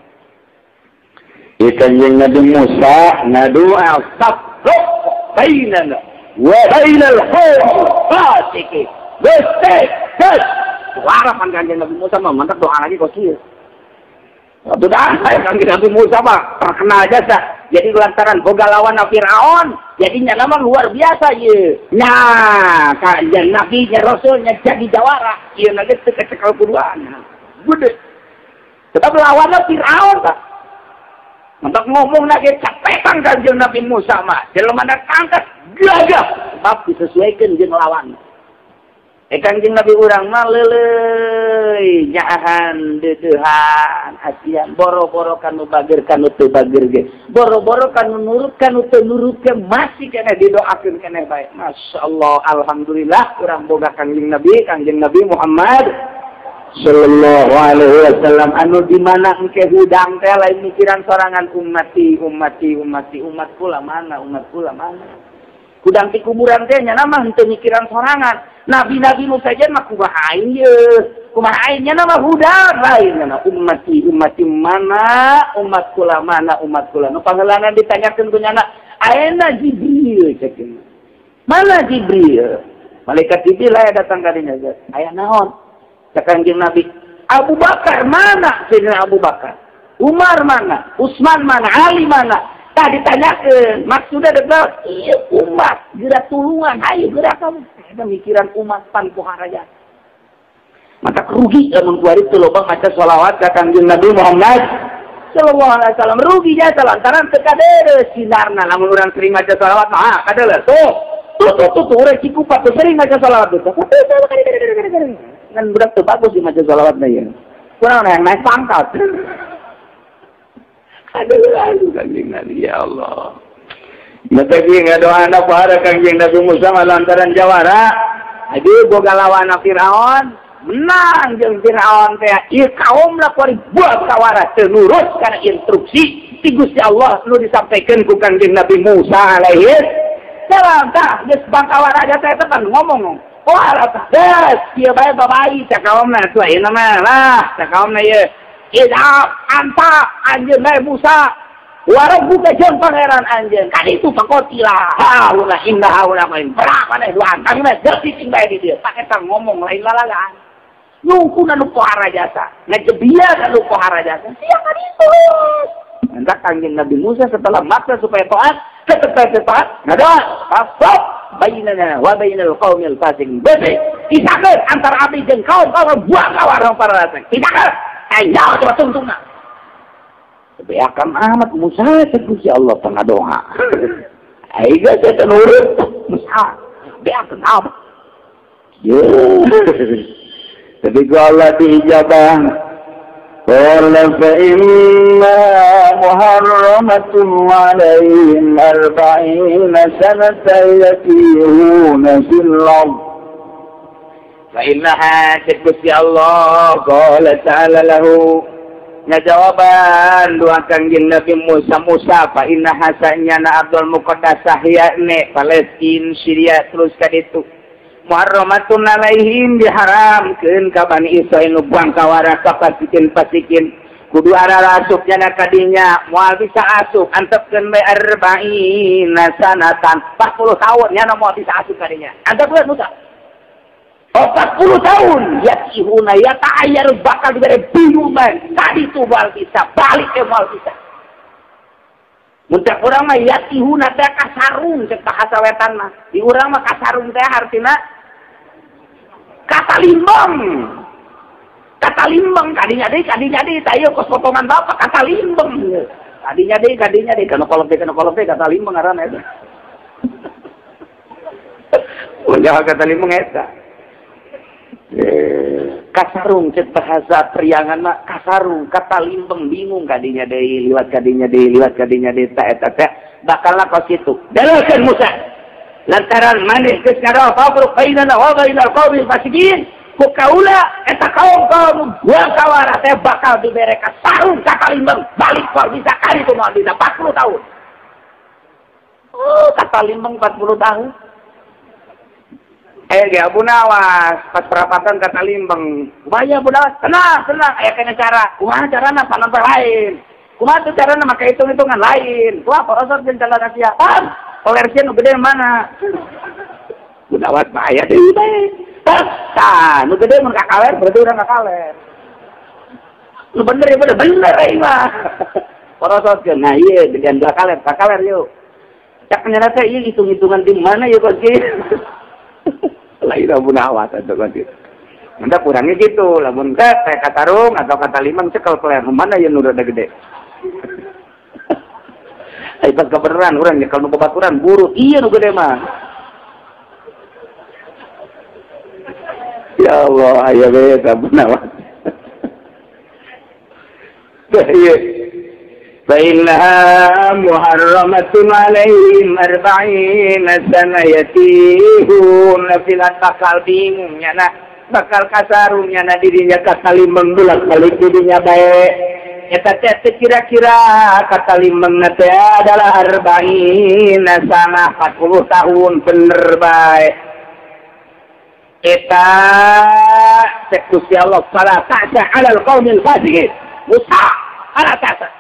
Ieu Kanjeng Nabi Musa ngadua Sabro bainana wa bainal fasiqin. Besek, suara Kanjeng Nabi Musa mah mantap doa lagi kos kieu. Sudah, Kanjeng Nabi Musa mah terkenal jasa. Jadi lantaran boga lawan Firaun, jadinya nama luar biasa ye. Nah, Kanjeng Nabi nya Rasulnya jadi jawara. Ieu na geus teu kecekel kuduan. Gede. Tetap lawan Firaun tah. Untuk ngomong lagi capekan Kanjeng Nabi Musa mah. Jelema na angkat gagah, tapi disesuaikan jeung lawan. Kanjeng Nabi urang mah leuleuy nyaahan deudeuhan asian boro-boro kanu bageur kanu teu bageur ge boro-boro kanu nurut kanu teu nurut ge masih keneh didoakeun keneh bae. Masyaallah, alhamdulillah urang boga Kanjeng Nabi Muhammad sallallahu alaihi wasallam anu di mana engke hudang teh lain mikiran sorangan umat kula mana. Kudang di kuburan teh nya nama henteu mikiran sorangan. Nabi-nabi nu saja mah kumaha aing ye. Kumaha aing nya nama hudang lain nya ummati mana umat kula mana. Nu pangeulanan ditanyakeun ku nyana ayeuna Jibril cekeun. Mana Jibril? Malaikat Jibril aya datang ka dinya. Aya naon? Cek Kanjeng Nabi. Abu Bakar mana? Sayyidina Abu Bakar. Umar mana? Utsman mana? Ali mana? Ditanyakan maksudnya adalah iya umat gerak tulungan ayo gerak kamu ada mikiran umat tanpa haraja maka rugi lamun kuari itu loba maca sholawat ke Kanjeng Nabi Muhammad sallallahu alaihi wasallam rugi jasa lantaran teu kadere sinarna lamun urang sering maca sholawat mah kadele tuh urang cikupat teu sering maca sholawat tuh kan budak teu bagus di maca sholawatna ya kurang yang naik pangkat. Adalah Kanjeng Nabi ya Allah. Mata ki ngadoa anak para Kanjeng Nabi Musa lantaran jawara. Aduh boga lawan Firaun, menang jeung Firaun teh. Ieu kaumna kuari buat kawara teu nurut kana instruksi ti Gusti Allah nu disampaikeun ku Kanjeng Nabi Musa alaihi salam tah geus bangkawara aja teh kan ngomong. Oh ala tah. Des ieu bae babai teh kaumna tuh ieu mah lah teh kaumna ieu. Idap anta anjeun bae Musa warab buka jeung pangeran anjeun kan itu pakotilah haula inna haula main berapa nih dua antang mah jadi cing bae di dieu pakai tang ngomong lain lalagaan nyungkuna nu pohara jasa ngejebia nu pohara jasa siapa itu hendak Kanjeng Nabi Musa setelah maksa supaya taat tetap ngadoa fasab bainana wa bainal qaumil fasiqin bebe isakeun antara abdi jeung kaum buang kawarang para rasek isakeun ayo coba tungtungna. Beakan amat Musa Gusti Allah tengah doa. Ayo saya nurut Musa. Beakan amat. Tapi Allah diijabah. Qala fa inna muharramatun 'alaihim 40 sanatan yatihuna fil ardh. Fa innaha Gusti Allah qala ta'ala lahu ngajawaban doa Kanjeng Nabi Musa fa innaha sa'nyana Abdul Muqaddasah yakni Palestina Syria terus ka ditu muharramatun alaihim diharamkeun ka Bani Israil nu buang kawara ka pasikin kudu arah asupnya kadinya moal bisa asup antepkeun bae 40 sanatan 40 tahun nya moal bisa asup kadinya antepkeun Musa 40 tahun ya cihuna ya ta'ayar bakal diberi bingung man tadi itu mal bisa balik ke mal bisa muntah orang mah ya cihuna teh kasarung cek bahasa wetan mah di urang mah kasarung teh artina kata limbang kadinya deh tayo kos potongan bapak kata limbang kadinya deh kana kolom kata limbang ngaranna eta ulah kata limbang eta kasarung cek bahasa priangan mah kasarung kata limbeng bingung kadinya deui liwat kadinya deui ta eta teh bakalna kos kitu dalakeun Musa lantaran maneh geus ngadoa faqru bainana wa bainal qaumil fasiqin ku kaula eta kaum buang kawara teh bakal dibere kasarung kata limbeng balik kok bisa kali itu mau bisa 40 tahun kata limbeng 40 tahun Ge Abu Nawas pas perapatan kata Limbeng. Kumaha Abu Nawas? Tenang. Aya kena cara. Kumaha carana panon lain. Kumaha tuh carana make hitung-hitungan lain. Kumaha porosot jeung jalan Asia. Kolersian nu gede mana? Abu Nawas mah aya deui bae. Tah, nu gede mun kakaler berarti urang kakaler. Lu bener aing mah. Porosotkeun. Nah ieu dengan kakaler yuk. Cak nyana teh ieu hitung-hitungan di mana yeuh Koci? Lain Abu Nawas atau Koci. Menda kurangnya gitu, lamun teh kata tarung atau kata limang cekel peler mana yang udah gede. Ai pas kebenaran urang nyekel nu babaturan buru ieu nu gede mah. Ya Allah, aya we Abu Nawas. Iya. فإنها محرمة عليهم 40 سنة يتيهون في bakal bingungnya nah bakal kasarungnya nah dirinya kakalimeng bolak-balik dirinya baik eta teh kira-kira kakalimeng teh adalah 40 sana 40 tahun bener baik eta cek Gusti Allah fala ta'sa 'alal qaumil fasiqin Musa ala ta'sa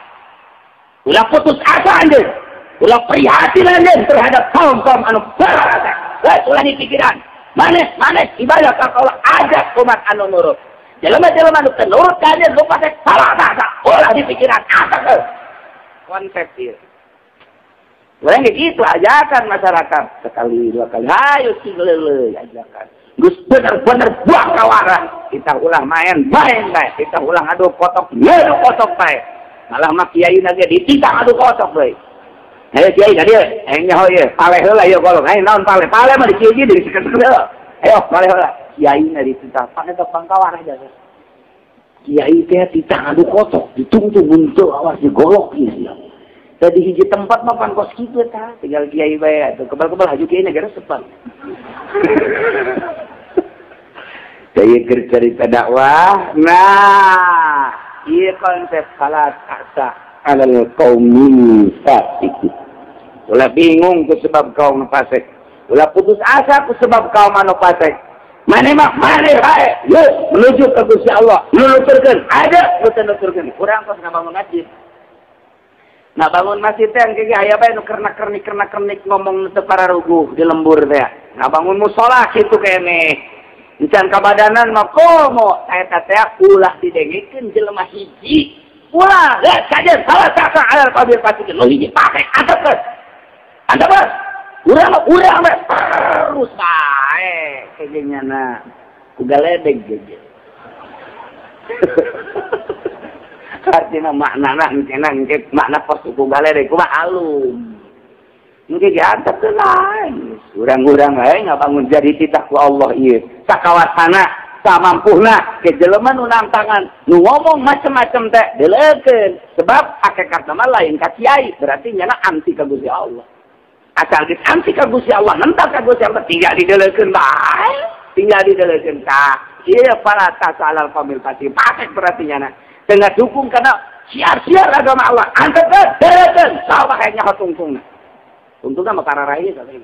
ulah putus asa anjir, ulah prihatin anjir terhadap kaum-kaum anu berasa. Ulah dipikiran, maneh ibadah ka Allah ajak umat anu nurut. Jelema-jelema anu nurut ka anjir lu pate salah bahasa. Ulah dipikiran asa ke. Konsep ieu. Urang gitu ajakan masyarakat sekali dua kali. Hayu sileuleuy ajakan. Geus bener-bener buang kawarah. Kita ulah main bae. Kita ulah adu kotok, ngadu kotok bae. Malah mah kiai nage dititang adu kosok deui. Ayo kiai ka dieu, nyaho ieu, paleh heula ieu kolong. Ayo naon paleh? Paleh mah di kiai di dikeun heula. Ayo paleh heula. Kiai na dititang, pane teh pangkawar aja. Kiai teh dititang adu kosok, ditungtung untuk awas digolok ieu. Tadi hiji tempat mah pan kos kitu tah, tinggal kiai bae atuh. Kebal-kebal haju kiai negara sepan. Saya cerita dakwah. Nah, iya konsep salat asa alal qaumil fasik. Ulah bingung ku sebab kaum fasik. Ulah putus asa ku sebab kaum anu fasik. Mane bae. Yuk menuju ke Gusti Allah. Nuturkeun ada nuturkeun. Urang tos ngabangun masjid. Nah bangun masjid teh engke aya bae nu kernak-kernik ngomong teu pararuguh di lembur teh. Nah bangun mushola kitu keneh. Encan kabadanan mah komo eta teh ulah didengikeun jelema hiji. Ulah saja salah satu alal qabil fasikin lo hiji pake antepkeun. Antepkeun. Urang mah terus bae kengenya kugaledeg geus. Artinya maknana engke makna pos kugaledeg kumaha alum. Engke diantepkeun lain. Urang-urang bae ngabangun jadi titah ku Allah ieu. Sakawasana samampuna ke jelema nu nangtangan nu ngomong macam-macam teh deulekeun sebab hakikatna mah lain ka kiai berarti nyana anti ka Gusti Allah asal geus anti ka Gusti Allah nentang ka Gusti Allah tinggal dideulekeun bae tinggal dideulekeun ka ieu para tasalal famil pati paket berarti nyana teu dukung kana siar-siar agama Allah anteukeun deulekeun saha bae nyaho tungtungna mah kararae kali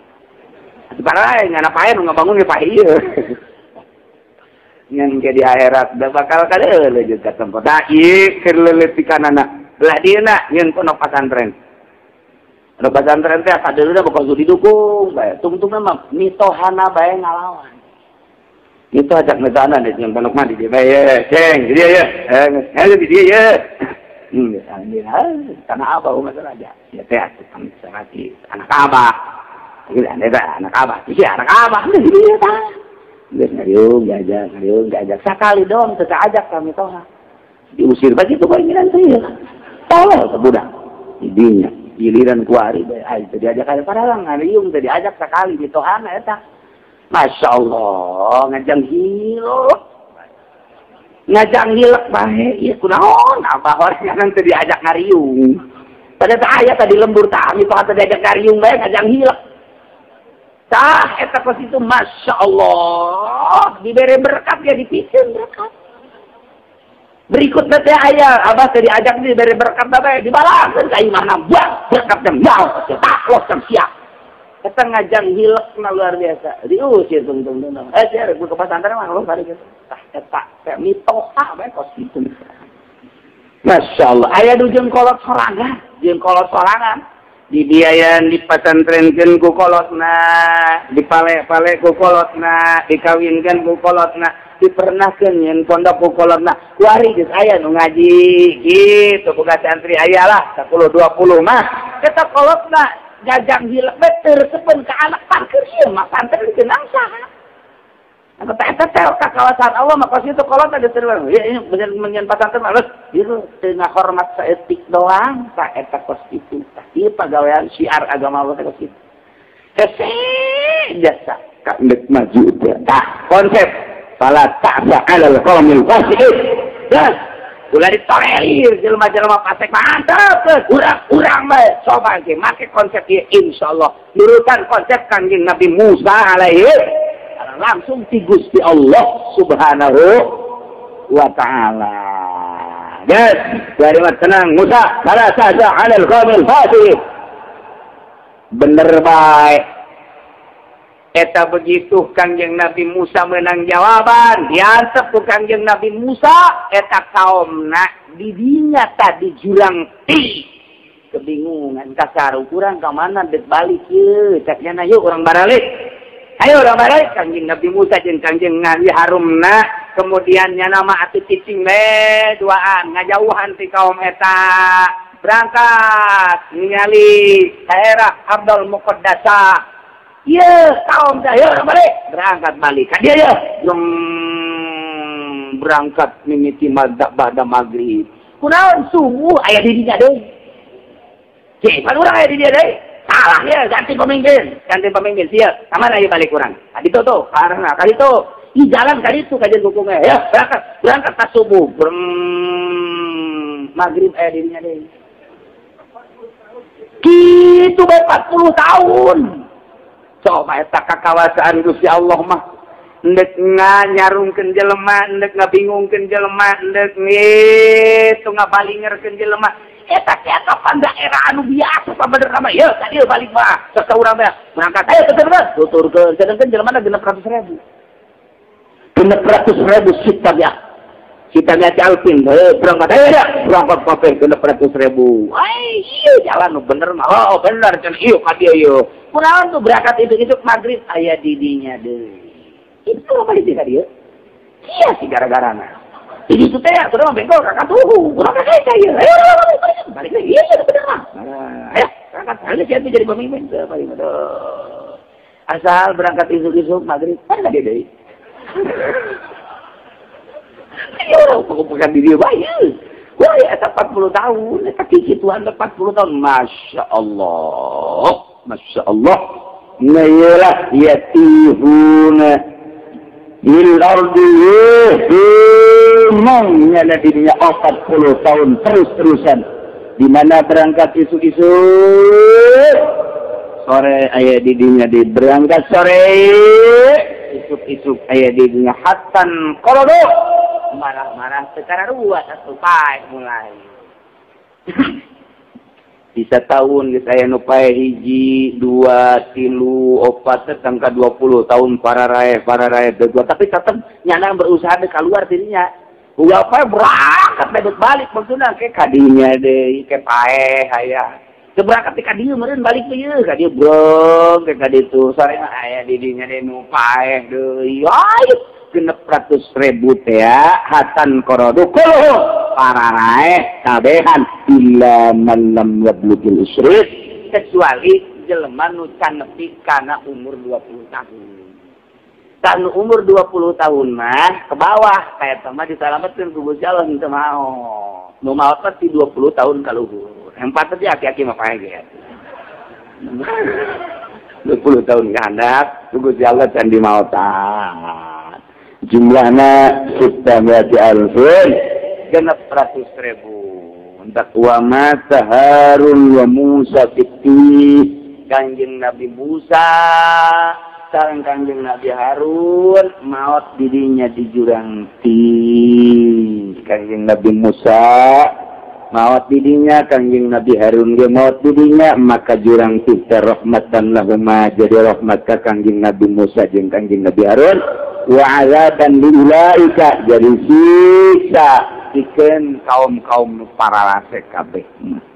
parah nyana pae nu ngabangun ge pahieu ngan ke di akhirat da bakal kadeuleuh jeung ka tempat da ieu keur leuleupikanana lah dieuna nyeun pondok pesantren teh kadeuleuh bakal didukung bae tungtungna mah mitohana bae ngalawan itu ajak metana di jeung pondok mah di dieu bae ceng di dieu ye di dieu ye tanah abah umat raja ya teh atuh sarati anak abah anak abah iki anak abah di dieu tah geus ngariung diajak sakali doang teu ajak kami toha diusir begitu keinginan teh tolol ke budak didinya giliran kuari bae ai teu diajak ka padahal ngariung teu diajak sakali di tohana eta masyaallah ngajang hilek bae ieu kunaon abah orang teu diajak ngariung pada teh aya tadi lembur tah ami toha teu diajak ngariung bae ngajang hilek tah eta pas itu Masya Allah diberi berkat ya dipikeun berkat berikutnya teh aya abah teh diajak diberi berkat bae dibalakeun ka imahna buang berkatna mau tak lo siap Kita ngajang hilek na luar biasa. Diusir tung. Saya ke pesantren mah kalau hari gitu. Tah eta kayak mitoha bae kos gitu. Masya Allah. Ayah du jeung kolot sorangan. Jeung kolot sorangan. Dibiayan di pesantrenkeun ku kolotna. Dipale-pale ku kolotna. Dikawinkeun ku kolotna. Dipernahkeun yen pondok ku kolotna. Kuari geus aya nu ngaji gitu. Boga santri aya lah 10 20 mah. Eta kolotna jajang hilek beter sepen ke anak parkir ieu mah santri dikenang saha. Nah, eta teh ka kawasan Allah mah kos itu kolot ada terus. Ya ini menyen pasantren mah itu teu ngahormat saeutik doang sa eta kos itu. Ieu pagawean syiar agama Allah kos itu. Hese jasa ka ndek maju teh. Tah konsep fala ta'sa 'alal qaumil fasiqin. Dah ulah ditolerir jelema-jelema fasik mantap urang bae coba ge make konsep ieu insyaallah nurutan konsep Kanjeng Nabi Musa alaihi langsung ti Gusti Allah Subhanahu wa taala. Guys, bari tenang Musa fala ta'sa 'alal qaumil fasiqin. Bener bae eta begitu Kanjeng Nabi Musa menang jawaban diantep ku Kanjeng Nabi Musa eta kaumna didinya tadi jurang ti kebingungan kasar ukuran ka mana dek balik ye caknya yuk orang baralik ayo orang balik Kanjeng Nabi Musa jeung Kanjeng Nabi Harumna kemudian nya nama atuh cicing le duaan ngajauhan ti kaum eta berangkat ningali daerah Abdul Muqaddasah. Iya, kaum saya berangkat balik. Dia ya, berangkat mimiti madzhab pada maghrib. Kunaon subuh aya di dinya deui. Cek, pan urang aya di dia deui. Salah ya, ganti pemimpin sia. Kamana aya balik urang? Adi tuh, karena kali itu, di jalan kali itu kajian hukumnya. Ya, berangkat pas subuh. Maghrib aya di dinya deui. Kitu bae 40 tahun. Coba eta kakawasaan Gusti Allah mah ndek nganyarungkeun jelema, ndek ngabingungkeun jelema, ndek itu ngabalingerkeun jelema. Eta teh kapan daerah anu biasa sabenerna mah. Ye, ka dieu balik mah. Sasaurang teh berangkat ayo tuturkeun, tuturkeun. Sedengkeun jelema 600.000. 600.000 sita ya. Kita lihat Alpin, berangkat ayo dah, berangkat pape 600.000. Ai, iya jalan bener mah. Oh, bener can ieu ka dieu ieu. Kunaon tuh berangkat itu maghrib aya didinya deui. Itu apa di ka dieu? Iya sih gara-garana. Jadi itu teh sudah bengkol kakak tuh. Urang ka ieu. Ayo balik lagi. Iya bener mah. Ayo berangkat aja siapa jadi pemimpin teh paling aduh. Asal berangkat isuk-isuk maghrib kan dia deui. Ayo orang pengumpulkan diri baik. Wah ya 40 tahun. Kaki Tuhan 40 tahun. Masya Allah. Masya Allah. Nayalah yatihuna bil ardi memangnya dirinya 40 tahun terus-terusan. Di mana berangkat isuk-isuk. Sore ayah didinya di berangkat sore. Isuk-isuk ayah didinya hatan korodo. Marah-marah secara ruas atau pae mulai. Bisa tahun geus aya nu pae 1, 2, 3, 4 tangka 20 tahun para rae dua tapi tetep nyana berusaha de keluar dirinya. Ulah pae berangkat bebet balik maksudna ke kadinya deui ke pae aya. Teu berangkat ka dieu meureun balik deui ka dieu brong ke ka ditu sore aya di dinya de nu pae deui. 600.000 teh ya hatan korodu kuluh para rae kabehan illa man lam yablugil isrit kecuali jelema nu can nepi kana umur 20 tahun. Tan umur 20 tahun mah ke bawah kayak sama disalametkeun ku Gusti Allah henteu mau. Nu maot ti 20 tahun ka luhur. Empat teh aki-aki mah pae ge. 20 tahun ka handap ku Gusti Allah can dimaotan. Jumlahnya sudah berarti alfun 600.000. Untuk wama Harun wa Musa fiti Kanjeng Nabi Musa sareng Kanjeng Nabi Harun maot didinya di jurang ti Kanjeng Nabi Musa maut didinya Kangjeng Nabi Harun ge maut didinya, maka jurang kita rahmatan lahuma jadi rahmat ka Kangjeng Nabi Musa jeung Kangjeng Nabi Harun, wa azaban liulaika jadi siksa pikeun kaum-kaum paralase kabeh.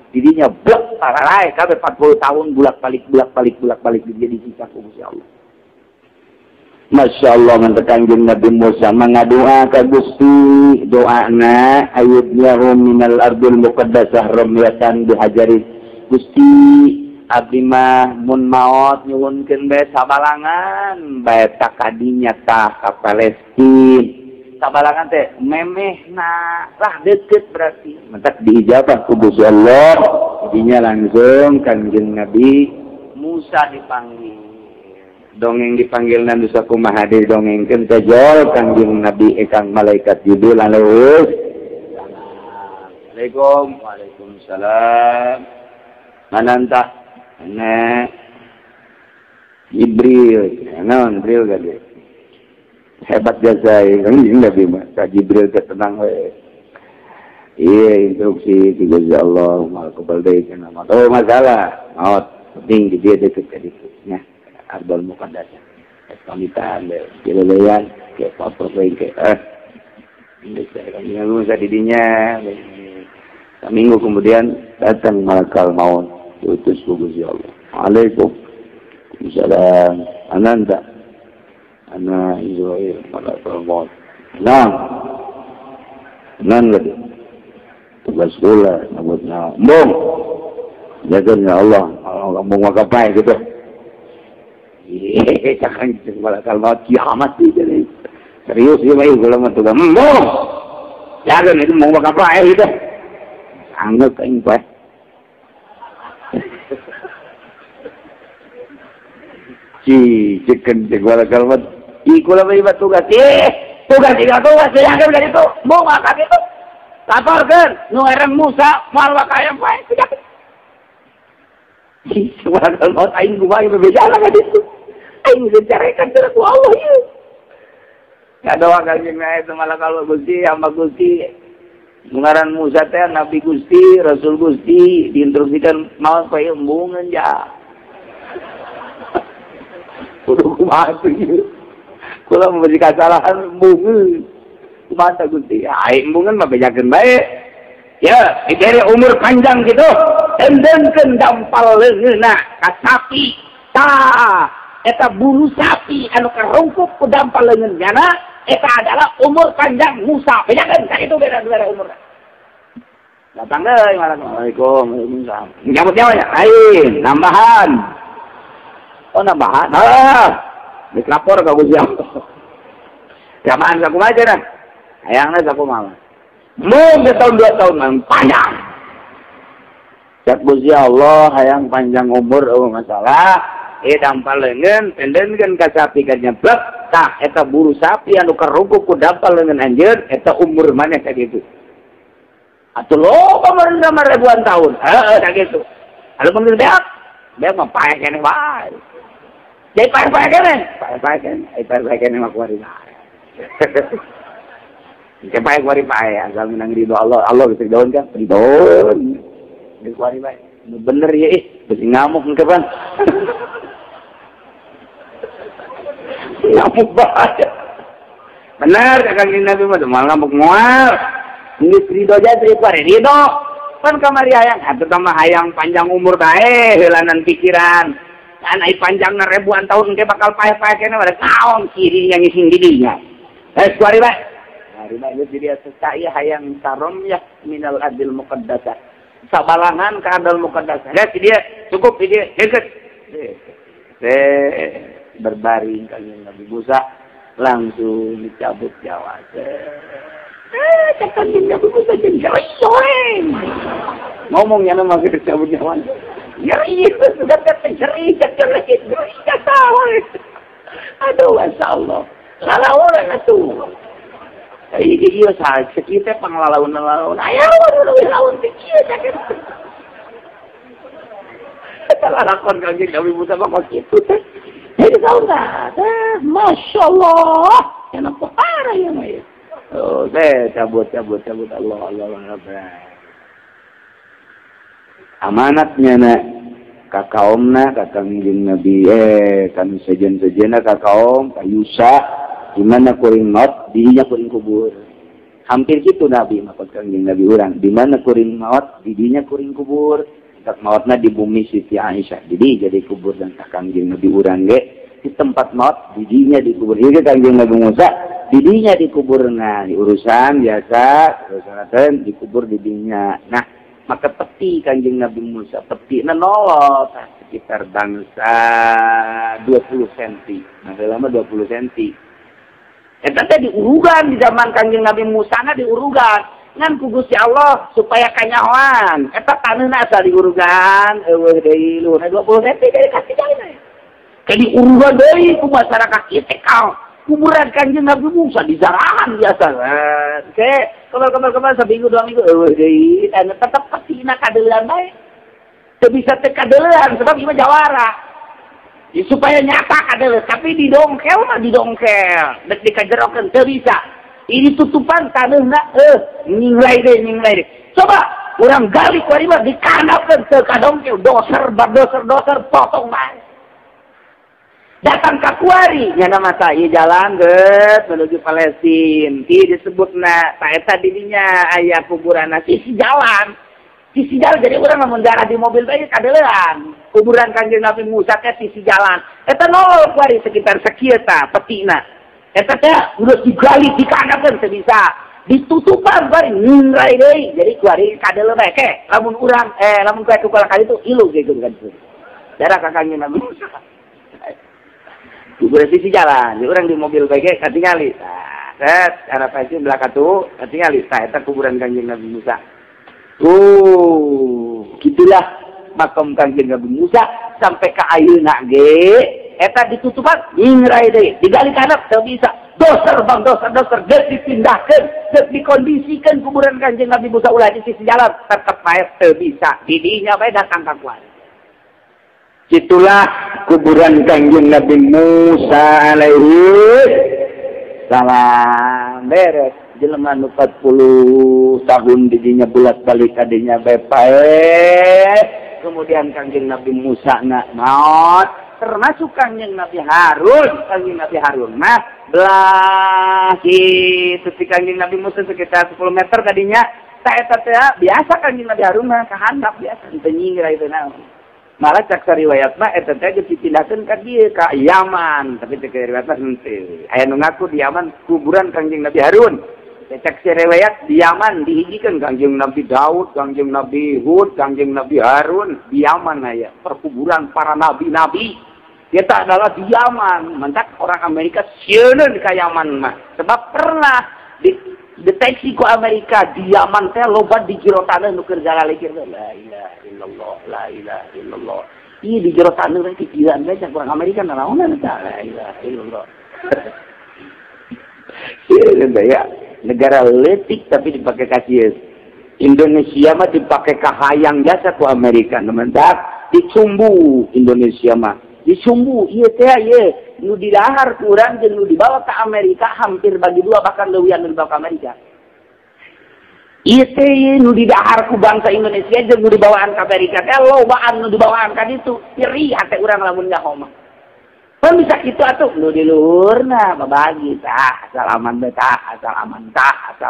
Didinya blek paralase kabeh 40 tahun bulak-balik jadi siksa ku Gusti Allah. Masya Allah mantap Kangjeng Nabi Musa mengadua ka Gusti doana ayubnya minal ardil muqaddasah ramyatan bihajari Gusti abdi mah mun maot nyuwunkeun bae sabalangan bae ta kadinya tah ka Palestina sabalangan teh memehna lah deukeut berarti mantap diijabah ku Gusti Allah dinya langsung Kangjeng Nabi Musa dipanggil dongeng dipanggil nanti saku mahadir dongengkeun tejol Kangjeng Nabi ekang malaikat Jibril alus. Assalamualaikum. Waalaikumsalam. Mananta ana Jibril. Naon Jibril gade. Hebat jasa Kangjeng Nabi mah ka Jibril teh tenang we. Iya instruksi ti Gusti Allah moal kabal deui kana mah. Oh masalah. Maot penting di dia deket ka nya. Ardal Muqaddasah. Pamitan deh, kelelean, kayak apa kayak ini saya Musa didinya. Seminggu kemudian datang malaikat maut, diutus Gusti Allah. Waalaikumsalam. Ananda, ana Israel malaikat maut. Nan lagi. Tugas sekolah, nabutnya, bom. Jadinya Allah mau ngapain gitu. Jangan malaikat maut kiamat jadi serius ya baik kalau mah tuh mau jangan itu mau apa air itu anggap kain pak ciken malaikat maut ikulah baik tugas tugas jangan dari itu mau makan itu laporkan nueran Musa malwa kaya baik tidak malaikat maut aing gua yang berbicara kan itu aing mencarikan terus Allah ya. Ya doa Kangjeng itu malah kalau Gusti hamba Gusti ngaran Musa teh Nabi Gusti, Rasul Gusti diinstruksikan mau supaya embungan ya. Kudu kumaha ieu. Kula memberi kesalahan embungan. Kumaha Gusti? Aing embungan mah bejakeun bae. Ya, diberi umur panjang gitu. Endengkeun dampal leungeunna ka sapi. Tah eta bulu sapi anu karungkup ku dampal leungeunna eta adalah umur panjang Musa. Bedakeun ka itu beda umurna. Datang deui Assalamualaikum. Waalaikumsalam. Nyambut nyawa ya? Lain, nambahan. Oh, nambahan. Diklapor ka Gusti Allah. Jamaan sakumaha cenah? Hayangna sakumaha? Mun tahun 2 tahun mang panjang. Cak Gusti Allah hayang panjang umur masalah. Dampal leungeun pendenkeun ka sapi ka nyeblek tah eta buru sapi anu karungkuk ku dampal leungeun anjeun eta umur maneh ka kitu. Atuh loba mah ribuan tahun. Heeh da kitu. Anu mun beak mah pae keneh bae. Jadi pae keneh mah kuari bae. Ke pae kuari pae asal menang ridho Allah bisa daun kan ridhoon. Di kuari bae. Bener ya besi ngamuk ke pan. Ngamuk banget. Benar Kangjeng Nabi mah mal ngamuk moal. Ini ridho aja kuari ridho. Kan kamari hayang atuh mah hayang panjang umur bae heulanan pikiran. Kan ai panjangna ribuan tahun ke bakal pae-pae kene ada naon kiri yang ngising didinya. Kuari bae. Kuari bae jadi saya hayang sarom ya minal adil muqaddasah. Sabalangan ka adal muqaddasah. Lihat dia cukup dia deket. Berbaring Kangjeng Nabi Musa langsung dicabut nyawa. Kangjeng Nabi Musa jeung ngomongnya nama kita cabut nyawa. Nyeri sudah terjeri lagi. Aduh masyaallah. Salah orang atuh. Iya salah kita panglalaun. Ayo lawan ieu sakit. Salah lakon Kangjeng Nabi Musa kok kitu teh. Jadi tahu nggak? Masya Allah, enak parah ya Maya. Oh, cabut Allah. amanatnya na ka kaumna ka kangjeng Nabi kan sejen-sejena ka kaum ka Yusa di mana kuring maut didinya kuring kubur. Hampir gitu Nabi makot kangjeng Nabi urang di mana kuring maut didinya kuring kubur. Tak mautna di bumi Siti Aisyah jadi kubur dan ka kangjeng Nabi urang ge di tempat maut didinya dikubur. Ieu kangjeng Nabi Musa didinya dikuburna di urusan biasa urusan dikubur didinya. Nah maka peti kanjeng Nabi Musa peti nolot sekitar bangsa 20 cm nah lama 20 cm eta teh diurugan di zaman kanjeng Nabi Musa na diurugan ngan ku Gusti Allah supaya kanyahoan eta taneuna asal diurugan eueuh deui luhurna 20 cm dari kaki jalan ke diurugan deui ku masyarakat ieu teh kuburan kanjeng Nabi Musa di jarahan biasa. Oke, kemar seminggu 2 minggu deui dan tetep patina kadeulean bae. Teu bisa teh kadeulean sebab ieu jawara. Ya, supaya nyata kadeuleuh, tapi didongkel mah didongkel. Dek dikajerokeun teu bisa. Ini tutupan taneuhna ninglai deh. Coba urang gali ku mah dikanapkeun teu kadongkel doser potong bae. Datang ke kuari nyana masa ieu jalan geus menuju Palestina ti disebutna taeta didinya aya kuburanna sisi jalan jadi urang lamun darah di mobil bae kadeulean kuburan kanjeng Nabi Musa teh sisi jalan eta nol kuari sekitar sakieu tah petina eta teh udah digali dikanakeun teu bisa ditutupan kuari ningrai deui jadi kuari kadeuleun bae ke lamun urang lamun kuari tukul kali itu ilu gitu kan darah ka kanjeng Nabi Musa kubur sisi jalan, orang di mobil baiknya katingali. Set, arah pasien belakang tuh katingali. Eta kuburan kanjeng Nabi Musa. Gitulah makam kanjeng Nabi Musa sampai ke ayeuna ge. Eta ditutupan, ngingrai deh. Digali kanap, teu bisa. Doser geus dipindahkeun, geus dikondisikan kuburan kanjeng Nabi Musa ulah di sisi jalan, tetep bae teu bisa. Didinya bae datang ka kuat. Itulah kuburan kanjeng Nabi Musa alaihi salam beres jelema nu 40 tahun didinya bolak-balik kadinya bae kemudian kanjeng Nabi Musa maut termasuk kanjeng Nabi Harun mah belah kitu kanjeng Nabi Musa sekitar 10 meter kadinya ta eta teh biasa kanjeng Nabi Harun mah kahandap biasa teu nyinggra itu naon malah cak riwayatna eta teh geus dipindahkeun ka dieu ka Yaman tapi teh riwayatna henteu aya nu ngaku di Yaman kuburan kanjeng Nabi Harun cak riwayat di Yaman dihijikeun kanjeng Nabi Daud kanjeng Nabi Hud kanjeng Nabi Harun di Yaman aya perkuburan para nabi-nabi eta adalah di Yaman mentak orang Amerika sieun ka Yaman mah sebab pernah deteksi ku Amerika di Yaman teh loba di jero taneuh nu keur jalalikeun la ilaha illallah ieu di jero taneuh teh pikiran bae cak urang Amerika naonan tah la ilaha illallah ya negara letik tapi dipakai kasih Indonesia mah dipakai kahayang jasa ku Amerika mentak dicumbu Indonesia mah dicumbu ieu teh ieu nu didahar kurang jeung nu dibawa ke Amerika hampir bagi dua bahkan leuwih nu dibawa ke Amerika. Ieu teh nu didahar ku bangsa Indonesia jeung nu dibawaan ka Amerika teh lobaan nu dibawaan ka ditu iri hate urang lamun nyaho mah. Pan bisa kitu atuh nu di luhurna babagi tah asal aman bae asal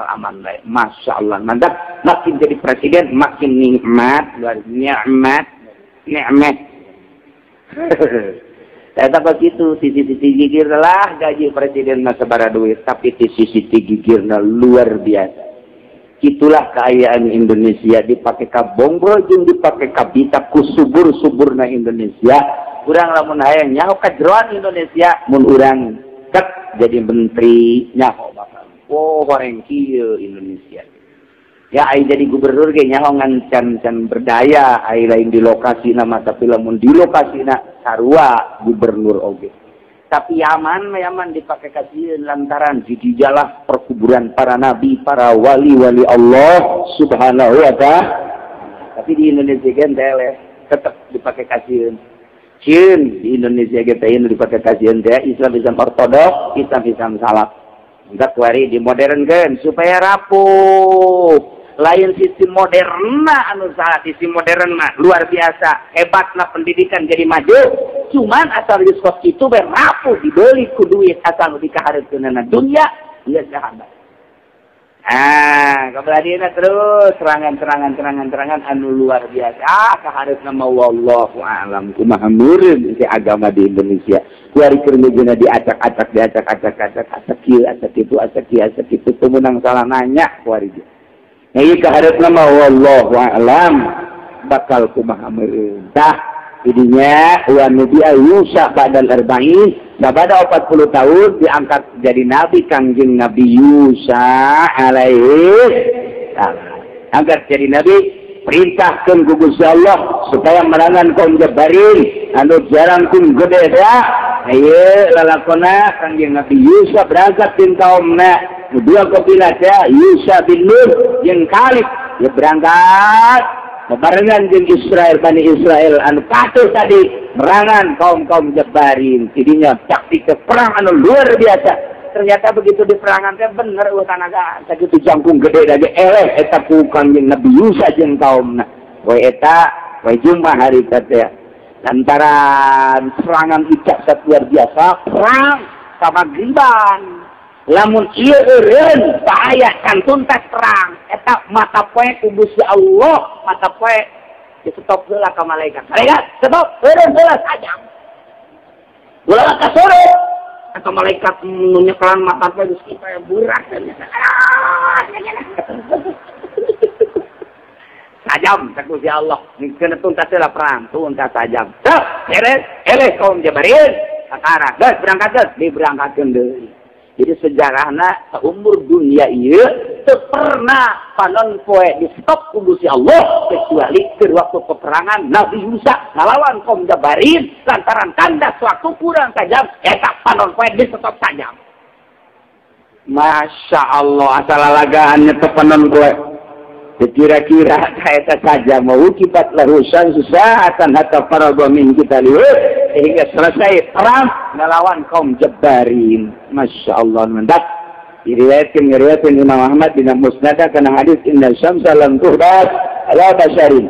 aman bae. Masyaallah mantap makin jadi presiden makin nikmat nikmat. Eta begitu sisi-sisi gigirna lah gaji presiden mah sabaraha duit tapi sisi gigirna luar biasa. Itulah keayaan Indonesia dipakai ka bonggol jeung dipakai ka bita ku subur-suburna Indonesia. Urang lamun hayang nyaho ka jeroan Indonesia mun urang tek jadi menteri nyaho bakal. Oh goreng kieu Indonesia. Ya ai jadi gubernur ge nyaho ngan can berdaya ai lain di lokasi nama tapi lamun di lokasina sarua gubernur oge. Tapi Yaman dipakai kasieun lantaran di jalah perkuburan para nabi, para wali-wali Allah Subhanahu wa taala. Tapi di Indonesia kan tetap dipakai kasieun. Cieun di Indonesia ge teh dipakai kasieun teh Islam ortodoks, Islam salaf. Enggak kuari dimodernkeun supaya rapuh. lain sistem modern anu salah sistem modern mah luar biasa hebatna pendidikan jadi maju cuman asal di sekolah itu berapu dibeli ku duit asal dikahareukeunana dunia ieu sahabat. Keberadiana terus serangan anu luar biasa. Kahareup nama wallahu a'lam kumaha meureun si agama di Indonesia. Kuari keur ngeujeuna diacak-acak kieu acak kitu pemenang salah nanya kuari ge. Ieu kahareup nama wallahu a'lam bakal kumaha meureun. Tah jadinya wa nabi Yusa badal arba'in sabada 40 tahun diangkat jadi nabi kangjeng Nabi Yusa alaihi salam. Angkat jadi nabi perintahkeun ku Gusti Allah supaya merangan kaum Jabarin anu jarang kum gede da. Ieu lalakona kangjeng Nabi Yusa berangkat tin kaumna dua kabilah Yusa bin Nun jeung Kalib ya berangkat barengan jeung Israel Bani Israel anu patuh tadi merangan kaum Jabarin. Jadinya taktik perang anu luar biasa. Ternyata begitu di perangan teh bener tanaga sakitu jangkung gede lagi eleh eta ku kangjeng Nabi Yusa jeung kaumna. Poe eta poe Jumat hari teh lantaran serangan icak luar biasa perang sama Griban. Lamun ieu eureun bahaya kan tuntas perang eta mata poe ku Gusti Allah mata poe di stop heula ka malaikat stop eureun heula saja ulah ka sore atau malaikat nu nyekelan mata poe geus kieu burak sajam ka Gusti Allah ningkeun tuntas heula perang tuntas sajam teu beres eleh kaum Jabarin sakara geus berangkat geus diberangkatkeun deui. Jadi sejarahna seumur dunia ieu teu pernah panon poe di stop ku Gusti Allah kecuali keur waktu peperangan Nabi Musa ngalawan kaum Jabarin lantaran kandas waktu kurang tajam eta panon poe di stop tajam. Masya Allah asal lalagaan teu panon poe. Kira-kira eta saja mau kibat lahusan susahatan hatta faragha min kita lihat sehingga selesai perang melawan kaum Jabarin. Masya Allah mendak diriwayatkan Imam Ahmad bin Musnad kana hadis inna syamsa lam tuhdas ala basharin.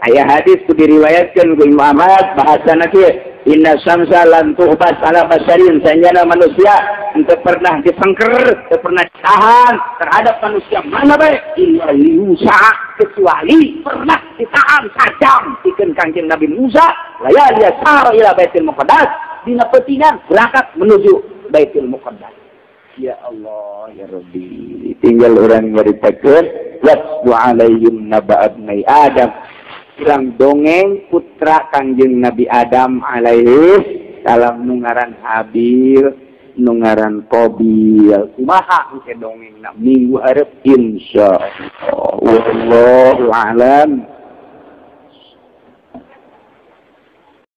Aya hadis ku diriwayatkan ku Imam Ahmad bahasana kieu inna syamsa lam tuhdas ala basharin sanjana manusia teu pernah disengker teu pernah ditahan terhadap manusia mana bae illa Musa kecuali pernah ditahan sajam pikeun kanjeng Nabi Musa layali sar ila Baitul Muqaddas dina peutingan berangkat menuju Baitul Muqaddas. Ya Allah ya Rabbi tinggal orang nyaritakeun wasbu alaihim naba'abnai Adam ilang dongeng putra kanjeng Nabi Adam alaihi salam nungaran Habil nungaran Qabil kumaha engke dongengna minggu hareup insyaallah wallahu a'lam.